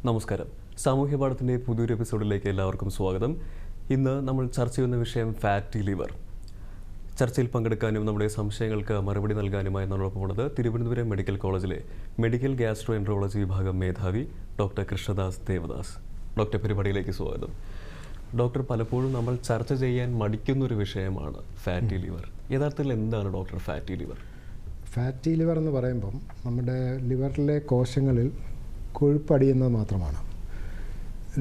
നമസ്കാരം. സാമൂഹ്യ പാഠത്തിൻ്റെ പുതിയൊരു എപ്പിസോഡിലേക്ക് എല്ലാവർക്കും സ്വാഗതം. ഇന്ന് നമ്മൾ ചർച്ച ചെയ്യുന്ന വിഷയം ഫാറ്റി ലിവർ. ചർച്ചയിൽ പങ്കെടുക്കാനും നമ്മുടെ സംശയങ്ങൾക്ക് മറുപടി നൽകാനുമായി നമ്മളോടൊപ്പമുള്ളത് തിരുവനന്തപുരം മെഡിക്കൽ കോളേജിലെ മെഡിക്കൽ ഗ്യാസ്ട്രോ എൻട്രോളജി വിഭാഗം മേധാവി ഡോക്ടർ കൃഷ്ണദാസ് ദേവദാസ്. ഡോക്ടർ പരിപാടിയിലേക്ക് സ്വാഗതം. ഡോക്ടർ, പലപ്പോഴും നമ്മൾ ചർച്ച ചെയ്യാൻ മടിക്കുന്നൊരു വിഷയമാണ് ഫാറ്റി ലിവർ. യഥാർത്ഥത്തിൽ എന്താണ് doctor fatty liver? Fatty liver എന്ന് പറയുമ്പം നമ്മുടെ ലിവറിലെ കോശങ്ങളിൽ കൊഴുപ്പടിയുന്നത് മാത്രമാണ്.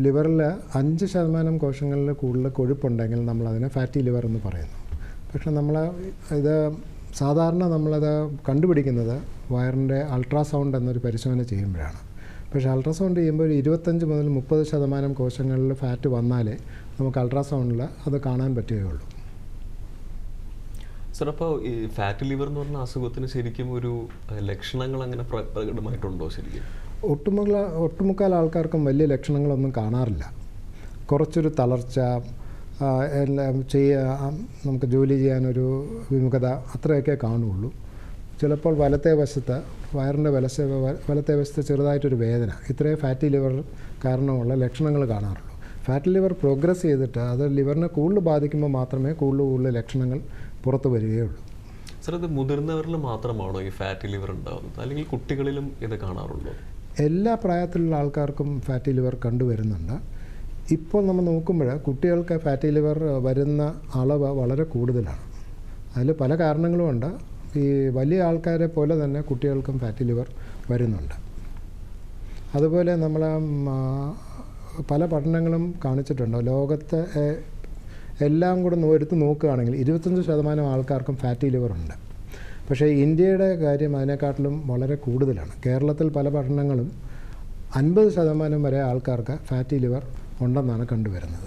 ലിവറിൽ 5% കോശങ്ങളിൽ കൂടുതൽ കൊഴുപ്പുണ്ടെങ്കിൽ നമ്മളതിനെ ഫാറ്റി ലിവർ എന്ന് പറയുന്നു. പക്ഷെ ഇത് സാധാരണ നമ്മളത് കണ്ടുപിടിക്കുന്നത് വയറിൻ്റെ അൾട്രാസൗണ്ട് എന്നൊരു പരിശോധന ചെയ്യുമ്പോഴാണ്. പക്ഷേ അൾട്രാസൗണ്ട് ചെയ്യുമ്പോൾ ഒരു 25 മുതൽ 30% കോശങ്ങളിൽ ഫാറ്റ് വന്നാലേ നമുക്ക് അൾട്രാസൗണ്ടിൽ അത് കാണാൻ പറ്റുകയുള്ളൂ. സാർ, അപ്പോൾ ഈ ഫാറ്റി ലിവർ എന്ന് പറഞ്ഞ അസുഖത്തിന് ശരിക്കും ഒരു ലക്ഷണങ്ങൾ അങ്ങനെ പ്രകടമായിട്ടുണ്ടോ? ശരിക്കും ഒട്ടുമുക്കാൽ ആൾക്കാർക്കും വലിയ ലക്ഷണങ്ങളൊന്നും കാണാറില്ല. കുറച്ചൊരു തളർച്ച, എല്ലാം നമുക്ക് ജോലി ചെയ്യാനൊരു വിമുഖത, അത്രയൊക്കെ കാണുള്ളൂ. ചിലപ്പോൾ വയറിൻ്റെ വലത്തെ വശത്ത് ചെറുതായിട്ടൊരു വേദന, ഇത്രയേ ഫാറ്റി ലിവർ കാരണമുള്ള ലക്ഷണങ്ങൾ കാണാറുള്ളൂ. ഫാറ്റി ലിവർ പ്രോഗ്രസ് ചെയ്തിട്ട് അത് ലിവറിനെ കൂടുതൽ ബാധിക്കുമ്പോൾ മാത്രമേ കൂടുതൽ ലക്ഷണങ്ങൾ പുറത്തു വരികയുള്ളൂ. സാർ, ഇത് മുതിർന്നവരിൽ മാത്രമാണോ ഈ ഫാറ്റി ലിവർ ഉണ്ടാകുന്നത്, അല്ലെങ്കിൽ കുട്ടികളിലും ഇത് കാണാറുണ്ടോ? എല്ലാ പ്രായത്തിലുള്ള ആൾക്കാർക്കും ഫാറ്റി ലിവർ കണ്ടുവരുന്നുണ്ട്. ഇപ്പോൾ നമ്മൾ നോക്കുമ്പോൾ കുട്ടികൾക്ക് ഫാറ്റി ലിവർ വരുന്ന അളവ് വളരെ കൂടുതലാണ്. അതിൽ പല കാരണങ്ങളുമുണ്ട്. ഈ വലിയ ആൾക്കാരെ പോലെ തന്നെ കുട്ടികൾക്കും ഫാറ്റി ലിവർ വരുന്നുണ്ട്. അതുപോലെ നമ്മൾ പല പഠനങ്ങളും കാണിച്ചിട്ടുണ്ട്. ലോകത്തെ എല്ലാം കൂടെ എടുത്ത് നോക്കുകയാണെങ്കിൽ 25% ആൾക്കാർക്കും ഫാറ്റി ലിവർ ഉണ്ട്. പക്ഷേ ഇന്ത്യയുടെ കാര്യം അതിനെക്കാട്ടിലും വളരെ കൂടുതലാണ്. കേരളത്തിൽ പല പഠനങ്ങളും 50% വരെ ആൾക്കാർക്ക് ഫാറ്റി ലിവർ ഉണ്ടെന്നാണ് കണ്ടുവരുന്നത്.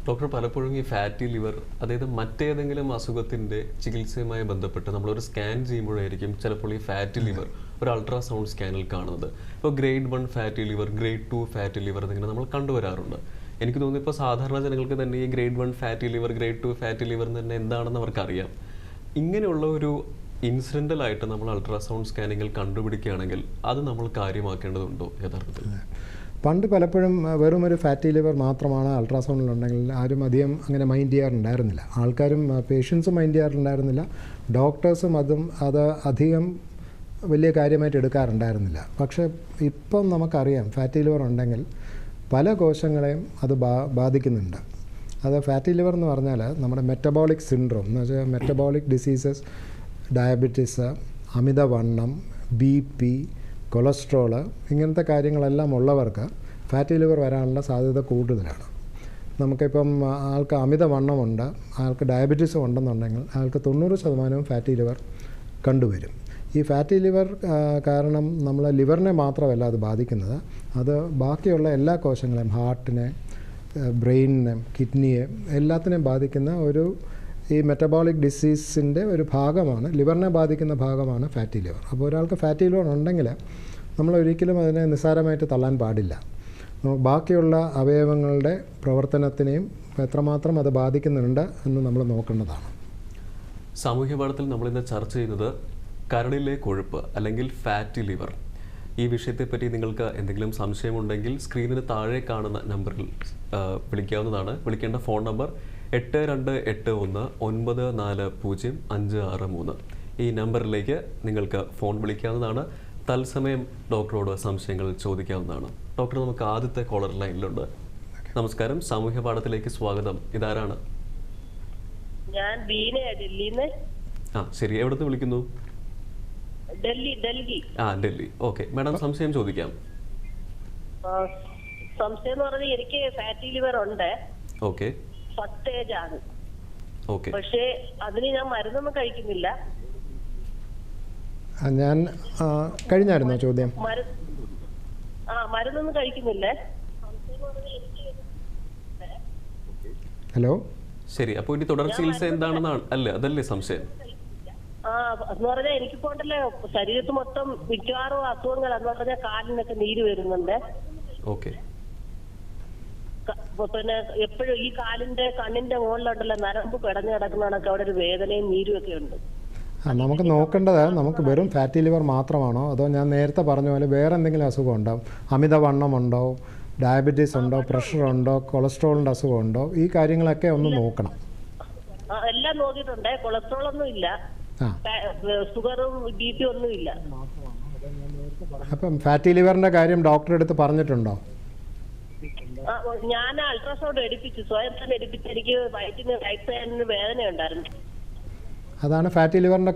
ഡോക്ടർ, പലപ്പോഴും ഈ ഫാറ്റി ലിവർ, അതായത് മറ്റേതെങ്കിലും അസുഖത്തിൻ്റെ ചികിത്സയുമായി ബന്ധപ്പെട്ട് നമ്മളൊരു സ്കാൻ ചെയ്യുമ്പോഴായിരിക്കും ചിലപ്പോൾ ഈ ഫാറ്റി ലിവർ ഒരു അൾട്രാസൗണ്ട് സ്കാനിൽ കാണുന്നത്. ഇപ്പോൾ grade 1 fatty liver, grade 2 fatty liver എന്നിങ്ങനെ നമ്മൾ കണ്ടുവരാറുണ്ട്. എനിക്ക് തോന്നുന്നു ഇപ്പോൾ സാധാരണ ജനങ്ങൾക്ക് തന്നെ ഈ grade 1 fatty liver, grade 2 fatty liver എന്ന് തന്നെ എന്താണെന്ന് അവർക്കറിയാം. ഇങ്ങനെയുള്ള ഒരു ഇൻസിഡൻ്റലായിട്ട് നമ്മൾ അൾട്രാസൗണ്ട് സ്കാനിങ്ങിൽ കണ്ടുപിടിക്കുകയാണെങ്കിൽ അത് നമ്മൾ കാര്യമാക്കേണ്ടതുണ്ടോ യഥാർത്ഥത്തിൽ? പണ്ട് പലപ്പോഴും വെറും ഒരു ഫാറ്റി ലിവർ മാത്രമാണ് അൾട്രാസൗണ്ടിലുണ്ടെങ്കിൽ ആരും അധികം അങ്ങനെ മൈൻഡ് ചെയ്യാറുണ്ടായിരുന്നില്ല. ആൾക്കാരും പേഷ്യൻസും മൈൻഡ് ചെയ്യാറുണ്ടായിരുന്നില്ല. ഡോക്ടേഴ്സും അത് അധികം വലിയ കാര്യമായിട്ട് എടുക്കാറുണ്ടായിരുന്നില്ല. പക്ഷേ ഇപ്പം നമുക്കറിയാം ഫാറ്റി ലിവർ ഉണ്ടെങ്കിൽ പല കോശങ്ങളെയും അത് ബാധിക്കുന്നുണ്ട്. അത് ഫാറ്റി ലിവർ എന്ന് പറഞ്ഞാൽ നമ്മുടെ മെറ്റബോളിക് സിൻഡ്രോം എന്ന് വെച്ചാൽ മെറ്റബോളിക് ഡിസീസസ്, ഡയബറ്റീസ്, അമിതവണ്ണം, BP, കൊളസ്ട്രോള്, ഇങ്ങനത്തെ കാര്യങ്ങളെല്ലാം ഉള്ളവർക്ക് ഫാറ്റി ലിവർ വരാനുള്ള സാധ്യത കൂടുതലാണ്. നമുക്കിപ്പം ആൾക്ക് അമിതവണ്ണമുണ്ട്, ആൾക്ക് ഡയബറ്റീസ് ഉണ്ടെന്നുണ്ടെങ്കിൽ ആൾക്ക് 90% ഫാറ്റി ലിവർ കണ്ടുവരും. ഈ ഫാറ്റി ലിവർ കാരണം നമ്മൾ ലിവറിനെ മാത്രമല്ല അത് ബാധിക്കുന്നത്, അത് ബാക്കിയുള്ള എല്ലാ കോശങ്ങളെയും, ഹാർട്ടിനെ, ബ്രെയിനിനെ, കിഡ്നിയെ, എല്ലാത്തിനെയും ബാധിക്കുന്ന ഈ മെറ്റബോളിക് ഡിസീസിൻ്റെ ഒരു ഭാഗമാണ്, ലിവറിനെ ബാധിക്കുന്ന ഭാഗമാണ് ഫാറ്റി ലിവർ. അപ്പോൾ ഒരാൾക്ക് ഫാറ്റി ലിവർ ഉണ്ടെങ്കിൽ നമ്മൾ ഒരിക്കലും അതിനെ നിസ്സാരമായിട്ട് തള്ളാൻ പാടില്ല. ബാക്കിയുള്ള അവയവങ്ങളുടെ പ്രവർത്തനത്തിനെയും എത്രമാത്രം അത് ബാധിക്കുന്നുണ്ട് എന്ന് നമ്മൾ നോക്കേണ്ടതാണ്. സാമൂഹ്യ പാഠത്തിൽ നമ്മളിന്ന് ചർച്ച ചെയ്യുന്നത് കരളിലെ കൊഴുപ്പ് അല്ലെങ്കിൽ ഫാറ്റി ലിവർ. ഈ വിഷയത്തെപ്പറ്റി നിങ്ങൾക്ക് എന്തെങ്കിലും സംശയമുണ്ടെങ്കിൽ സ്ക്രീനിന് താഴെ കാണുന്ന നമ്പറിൽ വിളിക്കാവുന്നതാണ്. വിളിക്കേണ്ട ഫോൺ നമ്പർ 8281940563. ഈ നമ്പറിലേക്ക് നിങ്ങൾക്ക് ഫോൺ വിളിക്കാവുന്നതാണ്. തത്സമയം ഡോക്ടറോട് സംശയങ്ങൾ ചോദിക്കാവുന്നതാണ്. ഡോക്ടർ, നമുക്ക് ആദ്യത്തെ കോളർ ലൈനിലുണ്ട്. നമസ്കാരം, സാമൂഹ്യ പാഠത്തിലേക്ക് സ്വാഗതം. ഇതാരാണ്? ഞാൻ ഡൽഹിന്ന്. ശരി, എവിടുന്ന് വിളിക്കുന്നു? ഡൽഹി. ഡൽഹി. ഓക്കെ മാഡം, സംശയം ചോദിക്കാം. സംശയം എന്ന് പറഞ്ഞാൽ എനിക്ക് ഫാറ്റി ലിവർ ഉണ്ട്. ഓക്കെ. ഫസ്റ്റ് സ്റ്റേജ് ആണ്. ഓക്കെ. പക്ഷേ അതിന് ഞാൻ മരുന്നൊന്നും കഴിക്കുന്നില്ല. ഞാൻ കഴിഞ്ഞായിരുന്നോ ചോദ്യം? മരുന്നൊന്നും കഴിക്കുന്നില്ല. ഹലോ. ശരി, അപ്പോൾ ഇനി തുടർ ചികിത്സ എന്താണെന്നാണ് അതല്ലേ സംശയം? എന്ന് പറഞ്ഞാൽ എനിക്കിപ്പോ ഉണ്ടല്ലോ ശരീരത്ത് മൊത്തം മിക്കവാറും അസുഖങ്ങൾ, എന്ന് പറഞ്ഞാൽ കാലിനൊക്കെ നീര് വരുന്നുണ്ട്. ഓക്കെ. പിന്നെ എപ്പോഴും ഈ കണ്ണിന്റെ മുകളിലുണ്ടല്ലോ നരമ്പ് കിടന്നു കിടക്കുന്നതൊക്കെ അവിടെ ഒരു വേദനയും നീരും ഒക്കെ ഉണ്ട്. നമുക്ക് നോക്കേണ്ടത് നമുക്ക് വെറും ഫാറ്റി ലിവർ മാത്രമാണോ അതോ ഞാൻ നേരത്തെ പറഞ്ഞ പോലെ വേറെ എന്തെങ്കിലും അസുഖം ഉണ്ടോ, അമിതവണ്ണമുണ്ടോ, ഡയബറ്റീസ് ഉണ്ടോ, പ്രഷർ ഉണ്ടോ, കൊളസ്ട്രോളിൻ്റെ അസുഖം ഉണ്ടോ, ഈ കാര്യങ്ങളൊക്കെ ഒന്ന് നോക്കണം. എല്ലാം നോക്കിയിട്ടുണ്ട്. കൊളസ്ട്രോൾ ഒന്നും ഇല്ല, ആ ഷുഗറും BP ഒന്നും ഇല്ല. അപ്പം ഫാറ്റി ലിവറിൻ്റെ കാര്യം ഡോക്ടറെ അടുത്ത് പറഞ്ഞിട്ടുണ്ടോ? ഞാൻ അൾട്രാസൗണ്ട് എടുപ്പിച്ചു, സ്വയം തന്നെ എടുപ്പിച്ച്. എനിക്ക് വയറ്റിന് റൈറ്റ് സൈഡിന് വേദന ഉണ്ടായിരുന്നു. അതാണ് ഫാറ്റി ലിവറിൻ്റെ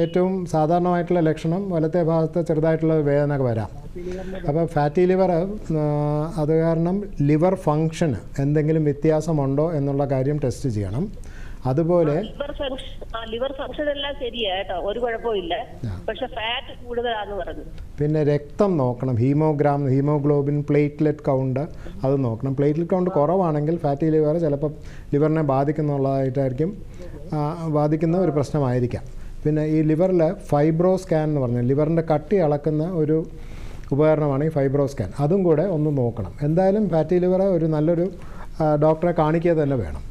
ഏറ്റവും സാധാരണമായിട്ടുള്ള ലക്ഷണം. വലത്തെ ഭാഗത്ത് ചെറുതായിട്ടുള്ള വേദന വരാം. അപ്പോൾ ഫാറ്റി ലിവർ അത് കാരണം ലിവർ ഫങ്ഷന് എന്തെങ്കിലും വ്യത്യാസമുണ്ടോ എന്നുള്ള കാര്യം ടെസ്റ്റ് ചെയ്യണം. അതുപോലെ ലിവർ ഫങ്ഷൻ എല്ലാം ശരിയാ കേട്ടോ, ഒരു കുഴപ്പമില്ല. പക്ഷെ ഫാറ്റ് കൂടുതലാന്ന് പറഞ്ഞു. പിന്നെ രക്തം നോക്കണം, ഹീമോഗ്ലോബിൻ, പ്ലേറ്റ്ലെറ്റ് കൗണ്ട് അത് നോക്കണം. പ്ലേറ്റ്ലെറ്റ് കൗണ്ട് കുറവാണെങ്കിൽ ഫാറ്റി ലിവർ ചിലപ്പോൾ ലിവറിനെ ബാധിക്കുന്ന ഒരു പ്രശ്നമായിരിക്കാം. പിന്നെ ഈ ലിവറിൽ ഫൈബ്രോ സ്കാൻ എന്ന് പറഞ്ഞാൽ ലിവറിൻ്റെ കട്ടി അളക്കുന്ന ഒരു ഉപകരണമാണ് ഈ ഫൈബ്രോ സ്കാൻ. അതും കൂടെ ഒന്ന് നോക്കണം. എന്തായാലും ഫാറ്റി ലിവർ ഒരു നല്ലൊരു ഡോക്ടറെ കാണിക്കുക തന്നെ വേണം.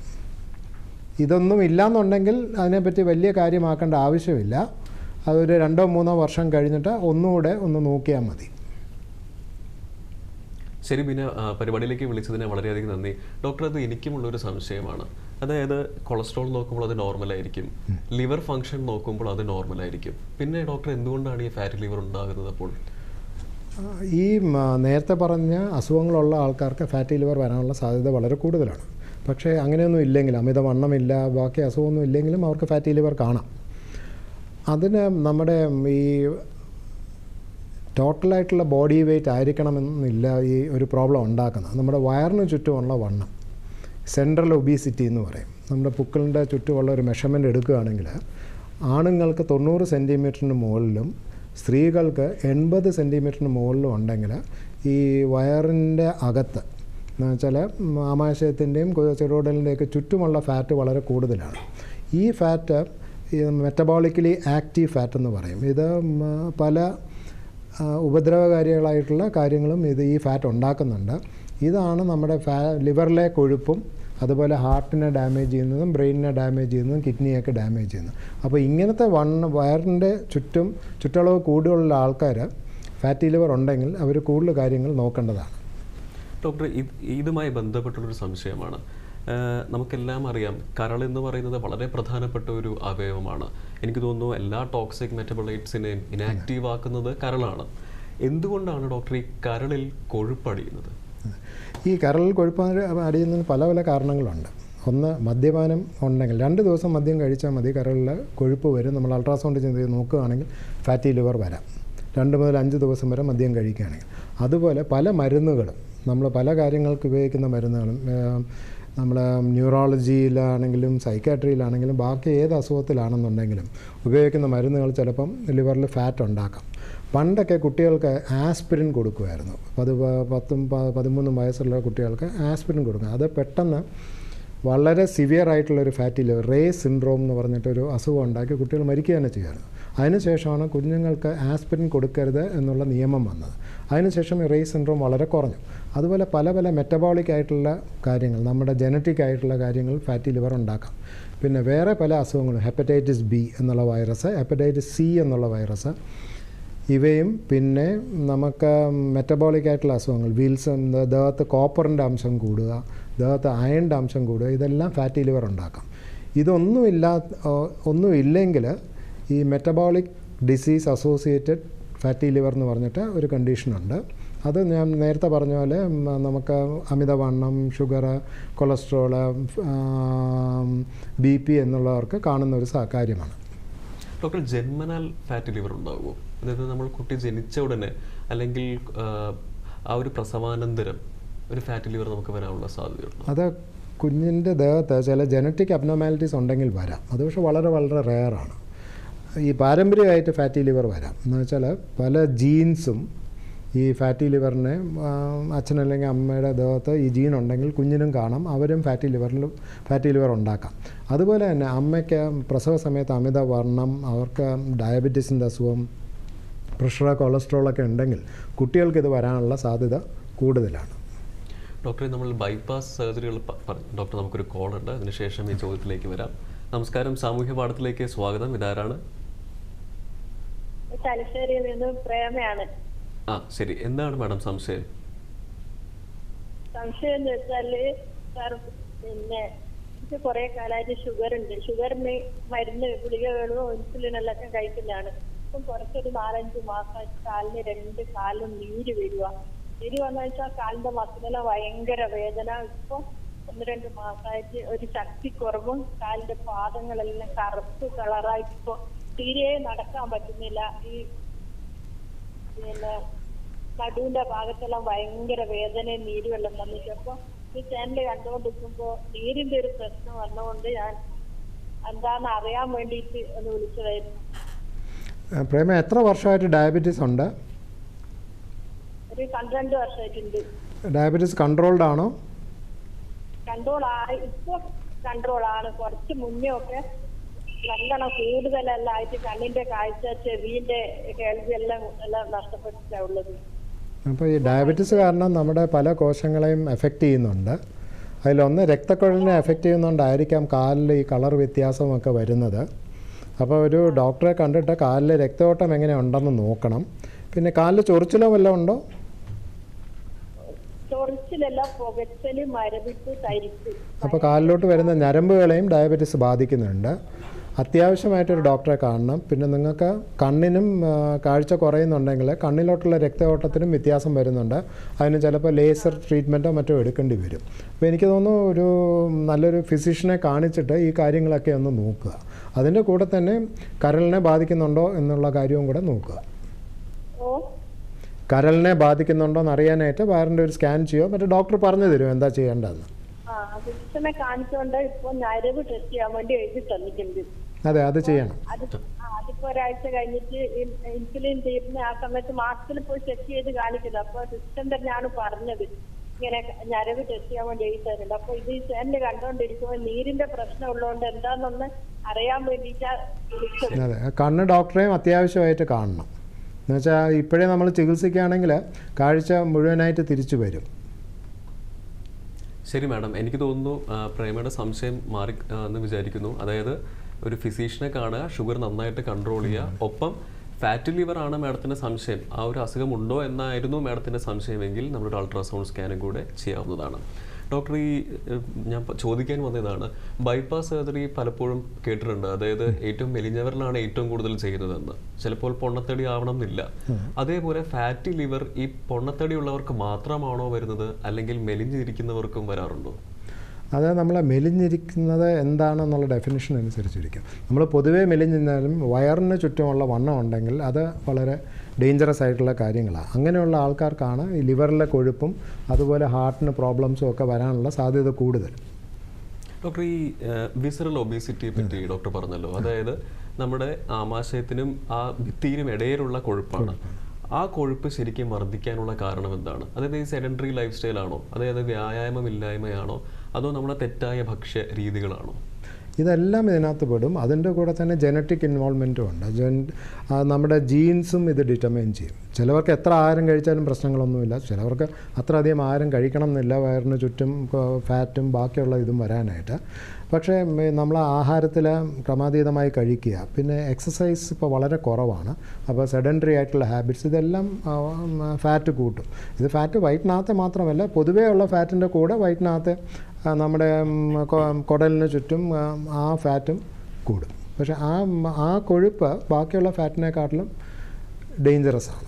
ഇതൊന്നും ഇല്ലയെന്നുണ്ടെങ്കിൽ അതിനെപ്പറ്റി വലിയ കാര്യമാക്കേണ്ട ആവശ്യമില്ല. അതൊരു 2-3 വർഷം കഴിഞ്ഞിട്ട് ഒന്നുകൂടെ ഒന്ന് നോക്കിയാൽ മതി. ശരി, പിന്നെ പരിപാടിയിലേക്ക് വിളിച്ചതിന് വളരെയധികം നന്ദി ഡോക്ടർ. അത് എനിക്കുമുള്ളൊരു സംശയമാണ്. അതായത് കൊളസ്ട്രോൾ നോക്കുമ്പോൾ അത് നോർമലായിരിക്കും, ലിവർ ഫങ്ഷൻ നോക്കുമ്പോൾ അത് നോർമലായിരിക്കും. പിന്നെ ഡോക്ടർ എന്തുകൊണ്ടാണ് ഈ ഫാറ്റി ലിവർ ഉണ്ടാകുന്നത്? അപ്പോൾ ഈ നേരത്തെ പറഞ്ഞ അസുഖങ്ങളുള്ള ആൾക്കാർക്ക് ഫാറ്റി ലിവർ വരാനുള്ള സാധ്യത വളരെ കൂടുതലാണ്. പക്ഷേ അങ്ങനെയൊന്നും ഇല്ലെങ്കിൽ, അമിതവണ്ണമില്ല, ബാക്കി അസുഖമൊന്നും ഇല്ലെങ്കിലും അവർക്ക് ഫാറ്റി ലിവർ കാണാം. അതിന് നമ്മുടെ ഈ ടോട്ടലായിട്ടുള്ള ബോഡി വെയ്റ്റ് ആയിരിക്കണമെന്നില്ല ഈ ഒരു പ്രോബ്ലം ഉണ്ടാക്കുന്നത്. നമ്മുടെ വയറിന് ചുറ്റുമുള്ള വണ്ണം, സെൻട്രൽ ഒബീസിറ്റി എന്ന് പറയും. നമ്മുടെ പുക്കിളിൻ്റെ ചുറ്റുമുള്ള ഒരു മെഷർമെൻ്റ് എടുക്കുകയാണെങ്കിൽ ആണുങ്ങൾക്ക് 90 സെൻറ്റിമീറ്ററിന് മുകളിലും സ്ത്രീകൾക്ക് 80 സെൻറ്റിമീറ്ററിന് മുകളിലും ഉണ്ടെങ്കിൽ ഈ വയറിൻ്റെ അകത്ത് എന്ന് വെച്ചാൽ ആമാശയത്തിൻ്റെയും ചെറുകുടലിൻ്റെയൊക്കെ ചുറ്റുമുള്ള ഫാറ്റ് വളരെ കൂടുതലാണ്. ഈ ഫാറ്റ് മെറ്റബോളിക്കലി ആക്റ്റീവ് ഫാറ്റ് എന്ന് പറയും. ഇത് പല ഉപദ്രവകാരികളായിട്ടുള്ള കാര്യങ്ങളും ഈ ഫാറ്റ് ഉണ്ടാക്കുന്നുണ്ട്. ഇതാണ് നമ്മുടെ ലിവറിലെ കൊഴുപ്പും അതുപോലെ ഹാർട്ടിനെ ഡാമേജ് ചെയ്യുന്നതും ബ്രെയിനിനെ ഡാമേജ് ചെയ്യുന്നതും കിഡ്നിയൊക്കെ ഡാമേജ് ചെയ്യുന്നതും. അപ്പോൾ ഇങ്ങനത്തെ വയറിൻ്റെ ചുറ്റളവ് കൂടുതലുള്ള ആൾക്കാർ ഫാറ്റി ലിവർ ഉണ്ടെങ്കിൽ അവർ കൂടുതൽ കാര്യങ്ങൾ നോക്കേണ്ടതാണ്. ഡോക്ടർ, ഇതുമായി ബന്ധപ്പെട്ടുള്ളൊരു സംശയമാണ്. നമുക്കെല്ലാം അറിയാം, കരൾ എന്ന് പറയുന്നത് വളരെ പ്രധാനപ്പെട്ട ഒരു അവയവമാണ്. എനിക്ക് തോന്നുന്നു എല്ലാ ടോക്സിക് മെറ്റബോളൈറ്റ്സിനെയും ഇനാക്റ്റീവ് ആക്കുന്നത് കരളാണ്. എന്തുകൊണ്ടാണ് ഡോക്ടർ ഈ കരളിൽ കൊഴുപ്പടിയുന്നത്? ഈ കരളിൽ കൊഴുപ്പ് അടിയുന്നതിന് പല പല കാരണങ്ങളുണ്ട്. ഒന്ന്, മദ്യപാനം ഉണ്ടെങ്കിൽ 2 ദിവസം മദ്യം കഴിച്ചാൽ മതി, കരളിൽ കൊഴുപ്പ് വരും. നമ്മൾ അൾട്രാസൗണ്ട് ചെയ്ത് നോക്കുകയാണെങ്കിൽ ഫാറ്റി ലിവർ വരാം. 2 മുതൽ 5 ദിവസം വരെ മദ്യം കഴിക്കുകയാണെങ്കിൽ. അതുപോലെ പല മരുന്നുകളും, നമ്മൾ പല കാര്യങ്ങൾക്ക് ഉപയോഗിക്കുന്ന മരുന്നുകളും, നമ്മൾ ന്യൂറോളജിയിലാണെങ്കിലും സൈക്കാട്രിയിലാണെങ്കിലും ബാക്കി ഏത് അസുഖത്തിലാണെന്നുണ്ടെങ്കിലും ഉപയോഗിക്കുന്ന മരുന്നുകൾ ചിലപ്പം ലിവറിൽ ഫാറ്റ് ഉണ്ടാക്കാം. പണ്ടൊക്കെ കുട്ടികൾക്ക് ആസ്പിരിൻ കൊടുക്കുമായിരുന്നു. 10-13 വയസ്സുള്ള കുട്ടികൾക്ക് ആസ്പിരിൻ കൊടുക്കുക. അത് പെട്ടെന്ന് വളരെ സിവിയർ ആയിട്ടുള്ളൊരു ഫാറ്റി ലിവർ, റേ സിൻഡ്രോം എന്ന് പറഞ്ഞിട്ടൊരു അസുഖം ഉണ്ടാക്കി കുട്ടികൾ മരിക്കുക തന്നെ ചെയ്യുമായിരുന്നു. അതിനുശേഷമാണ് കുഞ്ഞുങ്ങൾക്ക് ആസ്പിരിൻ കൊടുക്കരുത് എന്നുള്ള നിയമം വന്നത്. അതിനുശേഷം ഈ റേ സിൻഡ്രോം വളരെ കുറഞ്ഞു. അതുപോലെ പല പല മെറ്റബോളിക് ആയിട്ടുള്ള കാര്യങ്ങൾ, നമ്മുടെ ജനറ്റിക് ആയിട്ടുള്ള കാര്യങ്ങൾ ഫാറ്റി ലിവർ ഉണ്ടാക്കാം. പിന്നെ വേറെ പല അസുഖങ്ങളും, ഹെപ്പറ്റൈറ്റിസ് ബി എന്നുള്ള വൈറസ്, ഹെപ്പറ്റൈറ്റിസ് സി എന്നുള്ള വൈറസ്, ഇവയും പിന്നെ നമുക്ക് മെറ്റബോളിക് ആയിട്ടുള്ള അസുഖങ്ങൾ, വിൽസൺ, ദേഹത്ത് കോപ്പറിൻ്റെ അംശം കൂടുക, ദേഹത്ത് അയണിൻ്റെ അംശം കൂടുക, ഇതെല്ലാം ഫാറ്റി ലിവർ ഉണ്ടാക്കാം. ഒന്നുമില്ലെങ്കിൽ ഈ metabolic disease associated fatty liver എന്ന് പറഞ്ഞിട്ട് ഒരു കണ്ടീഷനുണ്ട്. അത് ഞാൻ നേരത്തെ പറഞ്ഞ പോലെ നമുക്ക് അമിതവണ്ണം, ഷുഗർ, കൊളസ്ട്രോള്, BP എന്നുള്ളവർക്ക് കാണുന്ന ഒരു കാര്യമാണ്. ഡോക്ടർ, ജന്മനാൽ ഫാറ്റി ലിവർ ഉണ്ടാകുമോ? അതായത് നമ്മൾ കുട്ടി ജനിച്ച ഉടനെ അല്ലെങ്കിൽ ആ ഒരു പ്രസവാനന്തരം ഒരു ഫാറ്റി ലിവർ നമുക്ക് വരാനുള്ള സാധ്യതയുണ്ട്? അത് കുഞ്ഞിൻ്റെ ദേഹത്ത് ചില ജനറ്റിക് അബ്നോർമാലിറ്റീസ് ഉണ്ടെങ്കിൽ വരാം. അത് പക്ഷേ വളരെ വളരെ റെയറാണ്. ഈ പാരമ്പര്യമായിട്ട് ഫാറ്റി ലിവർ വരാം എന്ന് വെച്ചാൽ പല ജീൻസും ഈ ഫാറ്റി ലിവറിനെ, അച്ഛനല്ലെങ്കിൽ അമ്മയുടെ ദേഹത്ത് ഈ ജീൻ ഉണ്ടെങ്കിൽ കുഞ്ഞിനും കാണാം, അവരും ഫാറ്റി ലിവർ ഉണ്ടാക്കാം. അതുപോലെ തന്നെ അമ്മയ്ക്ക് പ്രസവ സമയത്ത് അമിതവണ്ണം, അവർക്ക് ഡയബറ്റീസിൻ്റെ അസുഖം, പ്രഷർ, കൊളസ്ട്രോളൊക്കെ ഉണ്ടെങ്കിൽ കുട്ടികൾക്ക് ഇത് വരാനുള്ള സാധ്യത കൂടുതലാണ്. ഡോക്ടറെ, നമ്മൾ ബൈപ്പാസ് സർജറികൾ ഡോക്ടർ, നമുക്കൊരു കോൾ ഉണ്ട്, അതിനുശേഷം ഈ ചോദ്യത്തിലേക്ക് വരാം. നമസ്കാരം, സാമൂഹ്യ പാഠത്തിലേക്ക് സ്വാഗതം. ഇതാരാണ്? തലശ്ശേരിയിൽ നിന്ന് പ്രേമയാണ്. ആ ശരി, എന്താണ് മാഡം സംശയം? സംശയം എന്ന് വെച്ചാല് സാർ, പിന്നെ എനിക്ക് കുറെ കാലമായിട്ട് ഷുഗർ ഉണ്ട്. ഷുഗറിന് മരുന്ന് ഗുളികകളും ഇൻസുലിനെല്ലാം കഴിക്കുന്നതാണ്. ഇപ്പം കുറച്ചൊരു 4-5 മാസമായിട്ട് കാലിന് 2 കാലും നീര് വരിക. നീര് വന്നു വെച്ചാൽ കാലിന്റെ മസിലെല്ലാം ഭയങ്കര വേദന. ഇപ്പൊ 1-2 മാസമായിട്ട് ഒരു ശക്തി കുറവും, കാലിന്റെ പാദങ്ങളെല്ലാം കറുപ്പ് കളറായിട്ട് ഇപ്പൊ തീരെ നടക്കാൻ പറ്റുന്നില്ല. ഈ പിന്നെ നടുവിന്റെ ഭാഗത്തെല്ലാം ഭയങ്കര വേദനയും നീരുമെല്ലാം വന്നിട്ട്, അപ്പൊ ഈ ചാനൽ കണ്ടുകൊണ്ടിരിക്കുമ്പോ നീരിന്റെ ഒരു പ്രശ്നം വന്നുകൊണ്ട് ഞാൻ എന്താന്ന് അറിയാൻ വേണ്ടിയിട്ട് ഒന്ന് വിളിച്ചതായിരുന്നു. പ്രേമ, എത്ര വർഷമായിട്ട് ഡയബറ്റീസ് ഉണ്ട്? ഒരു 12 വർഷമായിട്ടുണ്ട്. ഡയബറ്റീസ് കൺട്രോൾഡ് ആണോ? കൺട്രോൾ ആയി, ഇപ്പൊ കൺട്രോൾ ആണ്. കുറച്ച് മുന്നേ ഒക്കെ നല്ലോണം കൂടുതലെല്ലാം ആയിട്ട് കണ്ണിന്റെ കാഴ്ച, ചെവിന്റെ കേൾവി എല്ലാം നഷ്ടപ്പെട്ടിട്ടാ ഉള്ളത്. അപ്പോൾ ഈ ഡയബറ്റീസ് കാരണം നമ്മുടെ പല കോശങ്ങളെയും എഫക്റ്റ് ചെയ്യുന്നുണ്ട്. അതിലൊന്ന് രക്തക്കുഴലിനെ എഫക്റ്റ് ചെയ്യുന്നതുകൊണ്ടായിരിക്കാം കാലിൽ ഈ കളർ വ്യത്യാസമൊക്കെ വരുന്നത്. അപ്പോൾ ഒരു ഡോക്ടറെ കണ്ടിട്ട് കാലിൽ രക്തയോട്ടം എങ്ങനെ ഉണ്ടെന്ന് നോക്കണം. പിന്നെ കാലിൽ ചൊറിച്ചിലോ വല്ലതും ഉണ്ടോ? ചൊറിച്ചിലല്ല, പുകച്ചല്, മരവിപ്പ്, തരിപ്പ്. അപ്പോൾ കാലിലോട്ട് വരുന്ന ഞരമ്പുകളെയും ഡയബറ്റീസ് ബാധിക്കുന്നുണ്ട്. അത്യാവശ്യമായിട്ടൊരു ഡോക്ടറെ കാണണം. പിന്നെ നിങ്ങൾക്ക് കണ്ണിനും കാഴ്ച കുറയുന്നുണ്ടെങ്കിൽ കണ്ണിലോട്ടുള്ള രക്തയോട്ടത്തിനും വ്യത്യാസം വരുന്നുണ്ട്. അതിന് ചിലപ്പോൾ ലേസർ ട്രീറ്റ്മെൻറ്റോ മറ്റോ എടുക്കേണ്ടി വരും. അപ്പോൾ എനിക്ക് തോന്നുന്നു ഒരു നല്ലൊരു ഫിസിഷ്യനെ കാണിച്ചിട്ട് ഈ കാര്യങ്ങളൊക്കെ ഒന്ന് നോക്കുക. അതിൻ്റെ കൂടെ തന്നെ കരളിനെ ബാധിക്കുന്നുണ്ടോ എന്നുള്ള കാര്യവും കൂടെ നോക്കുക. കരളിനെ ബാധിക്കുന്നുണ്ടോ എന്ന് അറിയാനായിട്ട് വയറിൻ്റെ ഒരു സ്കാൻ ചെയ്യുമോ, മറ്റേ ഡോക്ടർ പറഞ്ഞു തരും എന്താ ചെയ്യേണ്ടതെന്ന്. ഫിസിഷ്യനെ കാണിച്ചുകൊണ്ട് ഇപ്പോൾ ഞരമ്പ് ടെസ്റ്റ് ചെയ്യാൻ വേണ്ടി എഴുതി തന്നിട്ടുണ്ട്. അതെ, അത് ചെയ്യണം. അതിപ്പോ ഒരാഴ്ച കഴിഞ്ഞിട്ട് ഇൻസുലിൻ തീരുന്ന ആ സമയത്ത് മാസത്തിൽ പോയി ചെക്ക് ചെയ്ത് കാണിക്കുന്നത്. അപ്പൊ സിസ്റ്റം തന്നെയാണ് പറഞ്ഞത് ഇങ്ങനെ ഞരമ്പ് ടെസ്റ്റ് ചെയ്യാൻ വേണ്ടി എഴുതി തരുന്നുണ്ട്. അപ്പൊ ഇത് ചേട്ടന് കണ്ടോണ്ടിരിക്കുമ്പോൾ നീരിന്റെ പ്രശ്നം ഉള്ളതുകൊണ്ട് എന്താണെന്നൊന്ന് അറിയാൻ വേണ്ടിയിട്ടാ വിളിച്ചത്. അതെ, കണ്ണ് ഡോക്ടറെയും അത്യാവശ്യമായിട്ട് കാണണം. എന്നുവെച്ചാൽ ഇപ്പോഴേ നമ്മൾ ചികിത്സിക്കുകയാണെങ്കിൽ കാഴ്ച മുഴുവനായിട്ട് തിരിച്ചു വരും. ശരി മാഡം, എനിക്ക് തോന്നുന്നു പ്രേമയുടെ സംശയം മാറി എന്ന് വിചാരിക്കുന്നു. അതായത് ഒരു ഫിസിഷ്യനെ കാണുക, ഷുഗർ നന്നായിട്ട് കൺട്രോൾ ചെയ്യുക, ഒപ്പം ഫാറ്റി ലിവർ ആണ് മാഡത്തിൻ്റെ സംശയം. ആ ഒരു അസുഖം ഉണ്ടോ എന്നായിരുന്നു മാഡത്തിൻ്റെ സംശയമെങ്കിൽ നമ്മളൊരു അൾട്രാസൗണ്ട് സ്കാനും കൂടെ ചെയ്യാവുന്നതാണ്. ഡോക്ടർ, ഈ ഞാൻ ചോദിക്കാൻ വന്നതാണ്, ബൈപ്പാസ് സർജറി പലപ്പോഴും കേട്ടിട്ടുണ്ട്. അതായത് ഏറ്റവും മെലിഞ്ഞവരിലാണ് ഏറ്റവും കൂടുതൽ ചെയ്യുന്നതെന്ന്. ചിലപ്പോൾ പൊണ്ണത്തടി ആവണം എന്നില്ല. അതേപോലെ ഫാറ്റി ലിവർ ഈ പൊണ്ണത്തടി ഉള്ളവർക്ക് മാത്രമാണോ വരുന്നത്, അല്ലെങ്കിൽ മെലിഞ്ഞിരിക്കുന്നവർക്കും വരാറുണ്ടോ? അത് നമ്മൾ മെലിഞ്ഞിരിക്കുന്നത് എന്താണെന്നുള്ള ഡെഫിനിഷൻ അനുസരിച്ചിരിക്കും. നമ്മൾ പൊതുവേ മെലിഞ്ഞിരുന്നാലും വയറിന് ചുറ്റുമുള്ള വണ്ണം ഉണ്ടെങ്കിൽ അത് വളരെ ഡേഞ്ചറസ് ആയിട്ടുള്ള കാര്യങ്ങളാണ്. അങ്ങനെയുള്ള ആൾക്കാർക്കാണ് ഈ ലിവറിലെ കൊഴുപ്പും അതുപോലെ ഹാർട്ടിന് പ്രോബ്ലംസും ഒക്കെ വരാനുള്ള സാധ്യത കൂടുതൽ. ഡോക്ടർ, ഈ വിസറൽ ഒബീസിറ്റിയെ പറ്റി ഡോക്ടർ പറഞ്ഞല്ലോ. അതായത് നമ്മുടെ ആമാശയത്തിനും ആ ഭിത്തിയിലും ഇടയിലുള്ള കൊഴുപ്പാണ്. ആ കൊഴുപ്പ് ശരിക്കും വർദ്ധിക്കാനുള്ള കാരണം എന്താണ്? അതായത് ഈ സെഡൻറ്ററി ലൈഫ് സ്റ്റൈലാണോ, അതായത് വ്യായാമമില്ലായ്മയാണോ, അതോ നമ്മുടെ തെറ്റായ ഭക്ഷ്യ രീതികളാണോ? ഇതെല്ലാം ഇതിനകത്ത് പെടും. അതിൻ്റെ കൂടെ തന്നെ ജനറ്റിക് ഇൻവോൾവ്മെൻറ്റും ഉണ്ട്. നമ്മുടെ ജീൻസും ഇത് ഡിറ്റർമൈൻ ചെയ്യും. ചിലവർക്ക് എത്ര ആഹാരം കഴിച്ചാലും പ്രശ്നങ്ങളൊന്നുമില്ല, ചിലവർക്ക് അത്ര അധികം ആഹാരം കഴിക്കണം എന്നില്ല, വയറിന് ചുറ്റും ഫാറ്റും ബാക്കിയുള്ള ഇതും വരാനായിട്ട്. പക്ഷേ നമ്മൾ ആഹാരത്തിൽ ക്രമാതീതമായി കഴിക്കുക, പിന്നെ എക്സസൈസ് ഇപ്പോൾ വളരെ കുറവാണ്. അപ്പോൾ സെഡൻറ്ററി ആയിട്ടുള്ള ഹാബിറ്റ്സ് ഇതെല്ലാം ഫാറ്റ് കൂട്ടും. ഇത് ഫാറ്റ് വയറ്റിനകത്ത് മാത്രമല്ല, പൊതുവേ ഉള്ള ഫാറ്റിൻ്റെ കൂടെ വയറ്റിനകത്ത് നമ്മുടെ കുടലിന് ചുറ്റും ആ ഫാറ്റും കൂടും. പക്ഷേ ആ കൊഴുപ്പ് ബാക്കിയുള്ള ഫാറ്റിനെക്കാട്ടിലും ഡേഞ്ചറസ് ആണ്.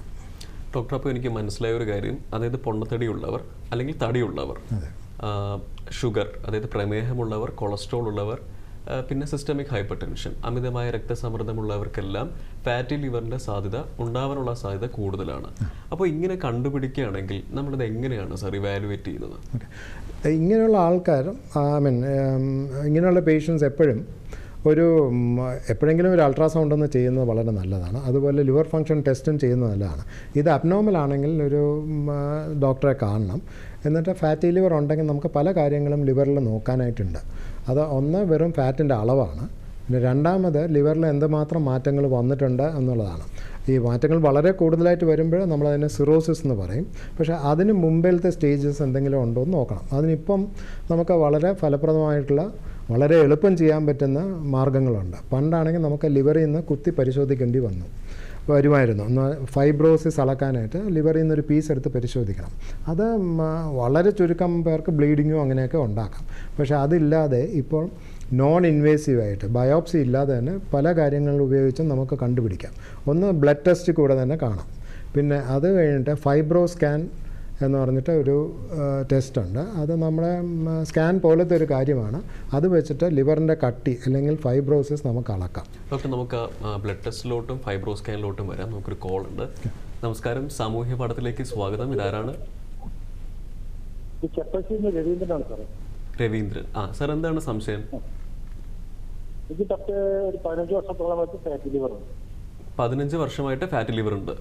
ഡോക്ടർ, അപ്പോൾ എനിക്ക് മനസ്സിലായ ഒരു കാര്യം, അതായത് പൊണ്ണത്തടിയുള്ളവർ അല്ലെങ്കിൽ തടിയുള്ളവർ, ഷുഗർ അതായത് പ്രമേഹമുള്ളവർ, കൊളസ്ട്രോൾ ഉള്ളവർ, പിന്നെ സിസ്റ്റമിക് ഹൈപ്പർ ടെൻഷൻ, അമിതമായ രക്തസമ്മർദ്ദമുള്ളവർക്കെല്ലാം ഫാറ്റി ലിവറിൻ്റെ സാധ്യത ഉണ്ടാവാനുള്ള സാധ്യത കൂടുതലാണ്. അപ്പോൾ ഇങ്ങനെ കണ്ടുപിടിക്കുകയാണെങ്കിൽ നമ്മളിത് എങ്ങനെയാണ് സാർ ഇവാലുവേറ്റ് ചെയ്യുന്നത്? ഇങ്ങനെയുള്ള ആൾക്കാർ ഇങ്ങനെയുള്ള പേഷ്യൻസ് എപ്പോഴെങ്കിലും ഒരു അൾട്രാസൗണ്ട് ഒന്ന് ചെയ്യുന്നത് വളരെ നല്ലതാണ്. അതുപോലെ ലിവർ ഫങ്ഷൻ ടെസ്റ്റും ചെയ്യുന്നത് നല്ലതാണ്. ഇത് അബ്നോർമൽ ആണെങ്കിൽ ഒരു ഡോക്ടറെ കാണണം. എന്നിട്ട് ഫാറ്റി ലിവർ ഉണ്ടെങ്കിൽ നമുക്ക് പല കാര്യങ്ങളും ലിവറിൽ നോക്കാനായിട്ടുണ്ട്. അത് ഒന്ന് വെറും ഫാറ്റിൻ്റെ അളവാണ്. പിന്നെ രണ്ടാമത് ലിവറിൽ എന്തുമാത്രം മാറ്റങ്ങൾ വന്നിട്ടുണ്ട് എന്നുള്ളതാണ്. ഈ മാറ്റങ്ങൾ വളരെ കൂടുതലായിട്ട് വരുമ്പോൾ നമ്മളതിനെ സിറോസിസ് എന്ന് പറയും. പക്ഷേ അതിന് മുമ്പിലത്തെ സ്റ്റേജസ് എന്തെങ്കിലും ഉണ്ടോ എന്ന് നോക്കണം. അതിനിപ്പം നമുക്ക് വളരെ ഫലപ്രദമായിട്ടുള്ള, വളരെ എളുപ്പം ചെയ്യാൻ പറ്റുന്ന മാർഗ്ഗങ്ങളുണ്ട്. പണ്ടാണെങ്കിൽ നമുക്ക് ലിവറിൽ നിന്ന് കുത്തി പരിശോധിക്കേണ്ടി വന്നു. വരുമായിരുന്നു. ഒന്ന് ഫൈബ്രോസിസ് അളക്കാനായിട്ട് ലിവറിൽ നിന്നൊരു പീസ് എടുത്ത് പരിശോധിക്കണം. അത് വളരെ ചുരുക്കം പേർക്ക് ബ്ലീഡിങ്ങോ അങ്ങനെയൊക്കെ ഉണ്ടാക്കാം. പക്ഷേ അതില്ലാതെ ഇപ്പോൾ നോൺ ഇൻവേസീവായിട്ട് ബയോപ്സി ഇല്ലാതെ തന്നെ പല കാര്യങ്ങൾ ഉപയോഗിച്ചും നമുക്ക് കണ്ടുപിടിക്കാം. ഒന്ന് ബ്ലഡ് ടെസ്റ്റ് കൂടെ തന്നെ കാണാം. പിന്നെ അത് കഴിഞ്ഞിട്ട് ഫൈബ്രോ സ്കാൻ എന്ന് പറഞ്ഞിട്ട് ഒരു ടെസ്റ്റുണ്ട്. അത് നമ്മുടെ സ്കാൻ പോലത്തെ ഒരു കാര്യമാണ്. അത് വെച്ചിട്ട് ലിവറിൻ്റെ കട്ടി അല്ലെങ്കിൽ ഫൈബ്രോസിസ് നമുക്ക് അളക്കാം. ഡോക്ടർ, നമുക്ക് ബ്ലഡ് ടെസ്റ്റിലോട്ടും ഫൈബ്രോ സ്കാനിലോട്ടും വരാം. നമുക്കൊരു കോൾ ഉണ്ട്. നമസ്കാരം, സാമൂഹ്യ പാഠത്തിലേക്ക് സ്വാഗതം. ഇതാരാണ്? രവീന്ദ്രനാണ് സാർ. രവീന്ദ്രൻ. സാർ, എന്താണ് സംശയം? എനിക്ക് ഒരു 15 വർഷത്തോളമായിട്ട് ഫാറ്റി ലിവർ ഉണ്ട്. 15 വർഷമായിട്ട് ഫാറ്റി ലിവർ ഉണ്ട്.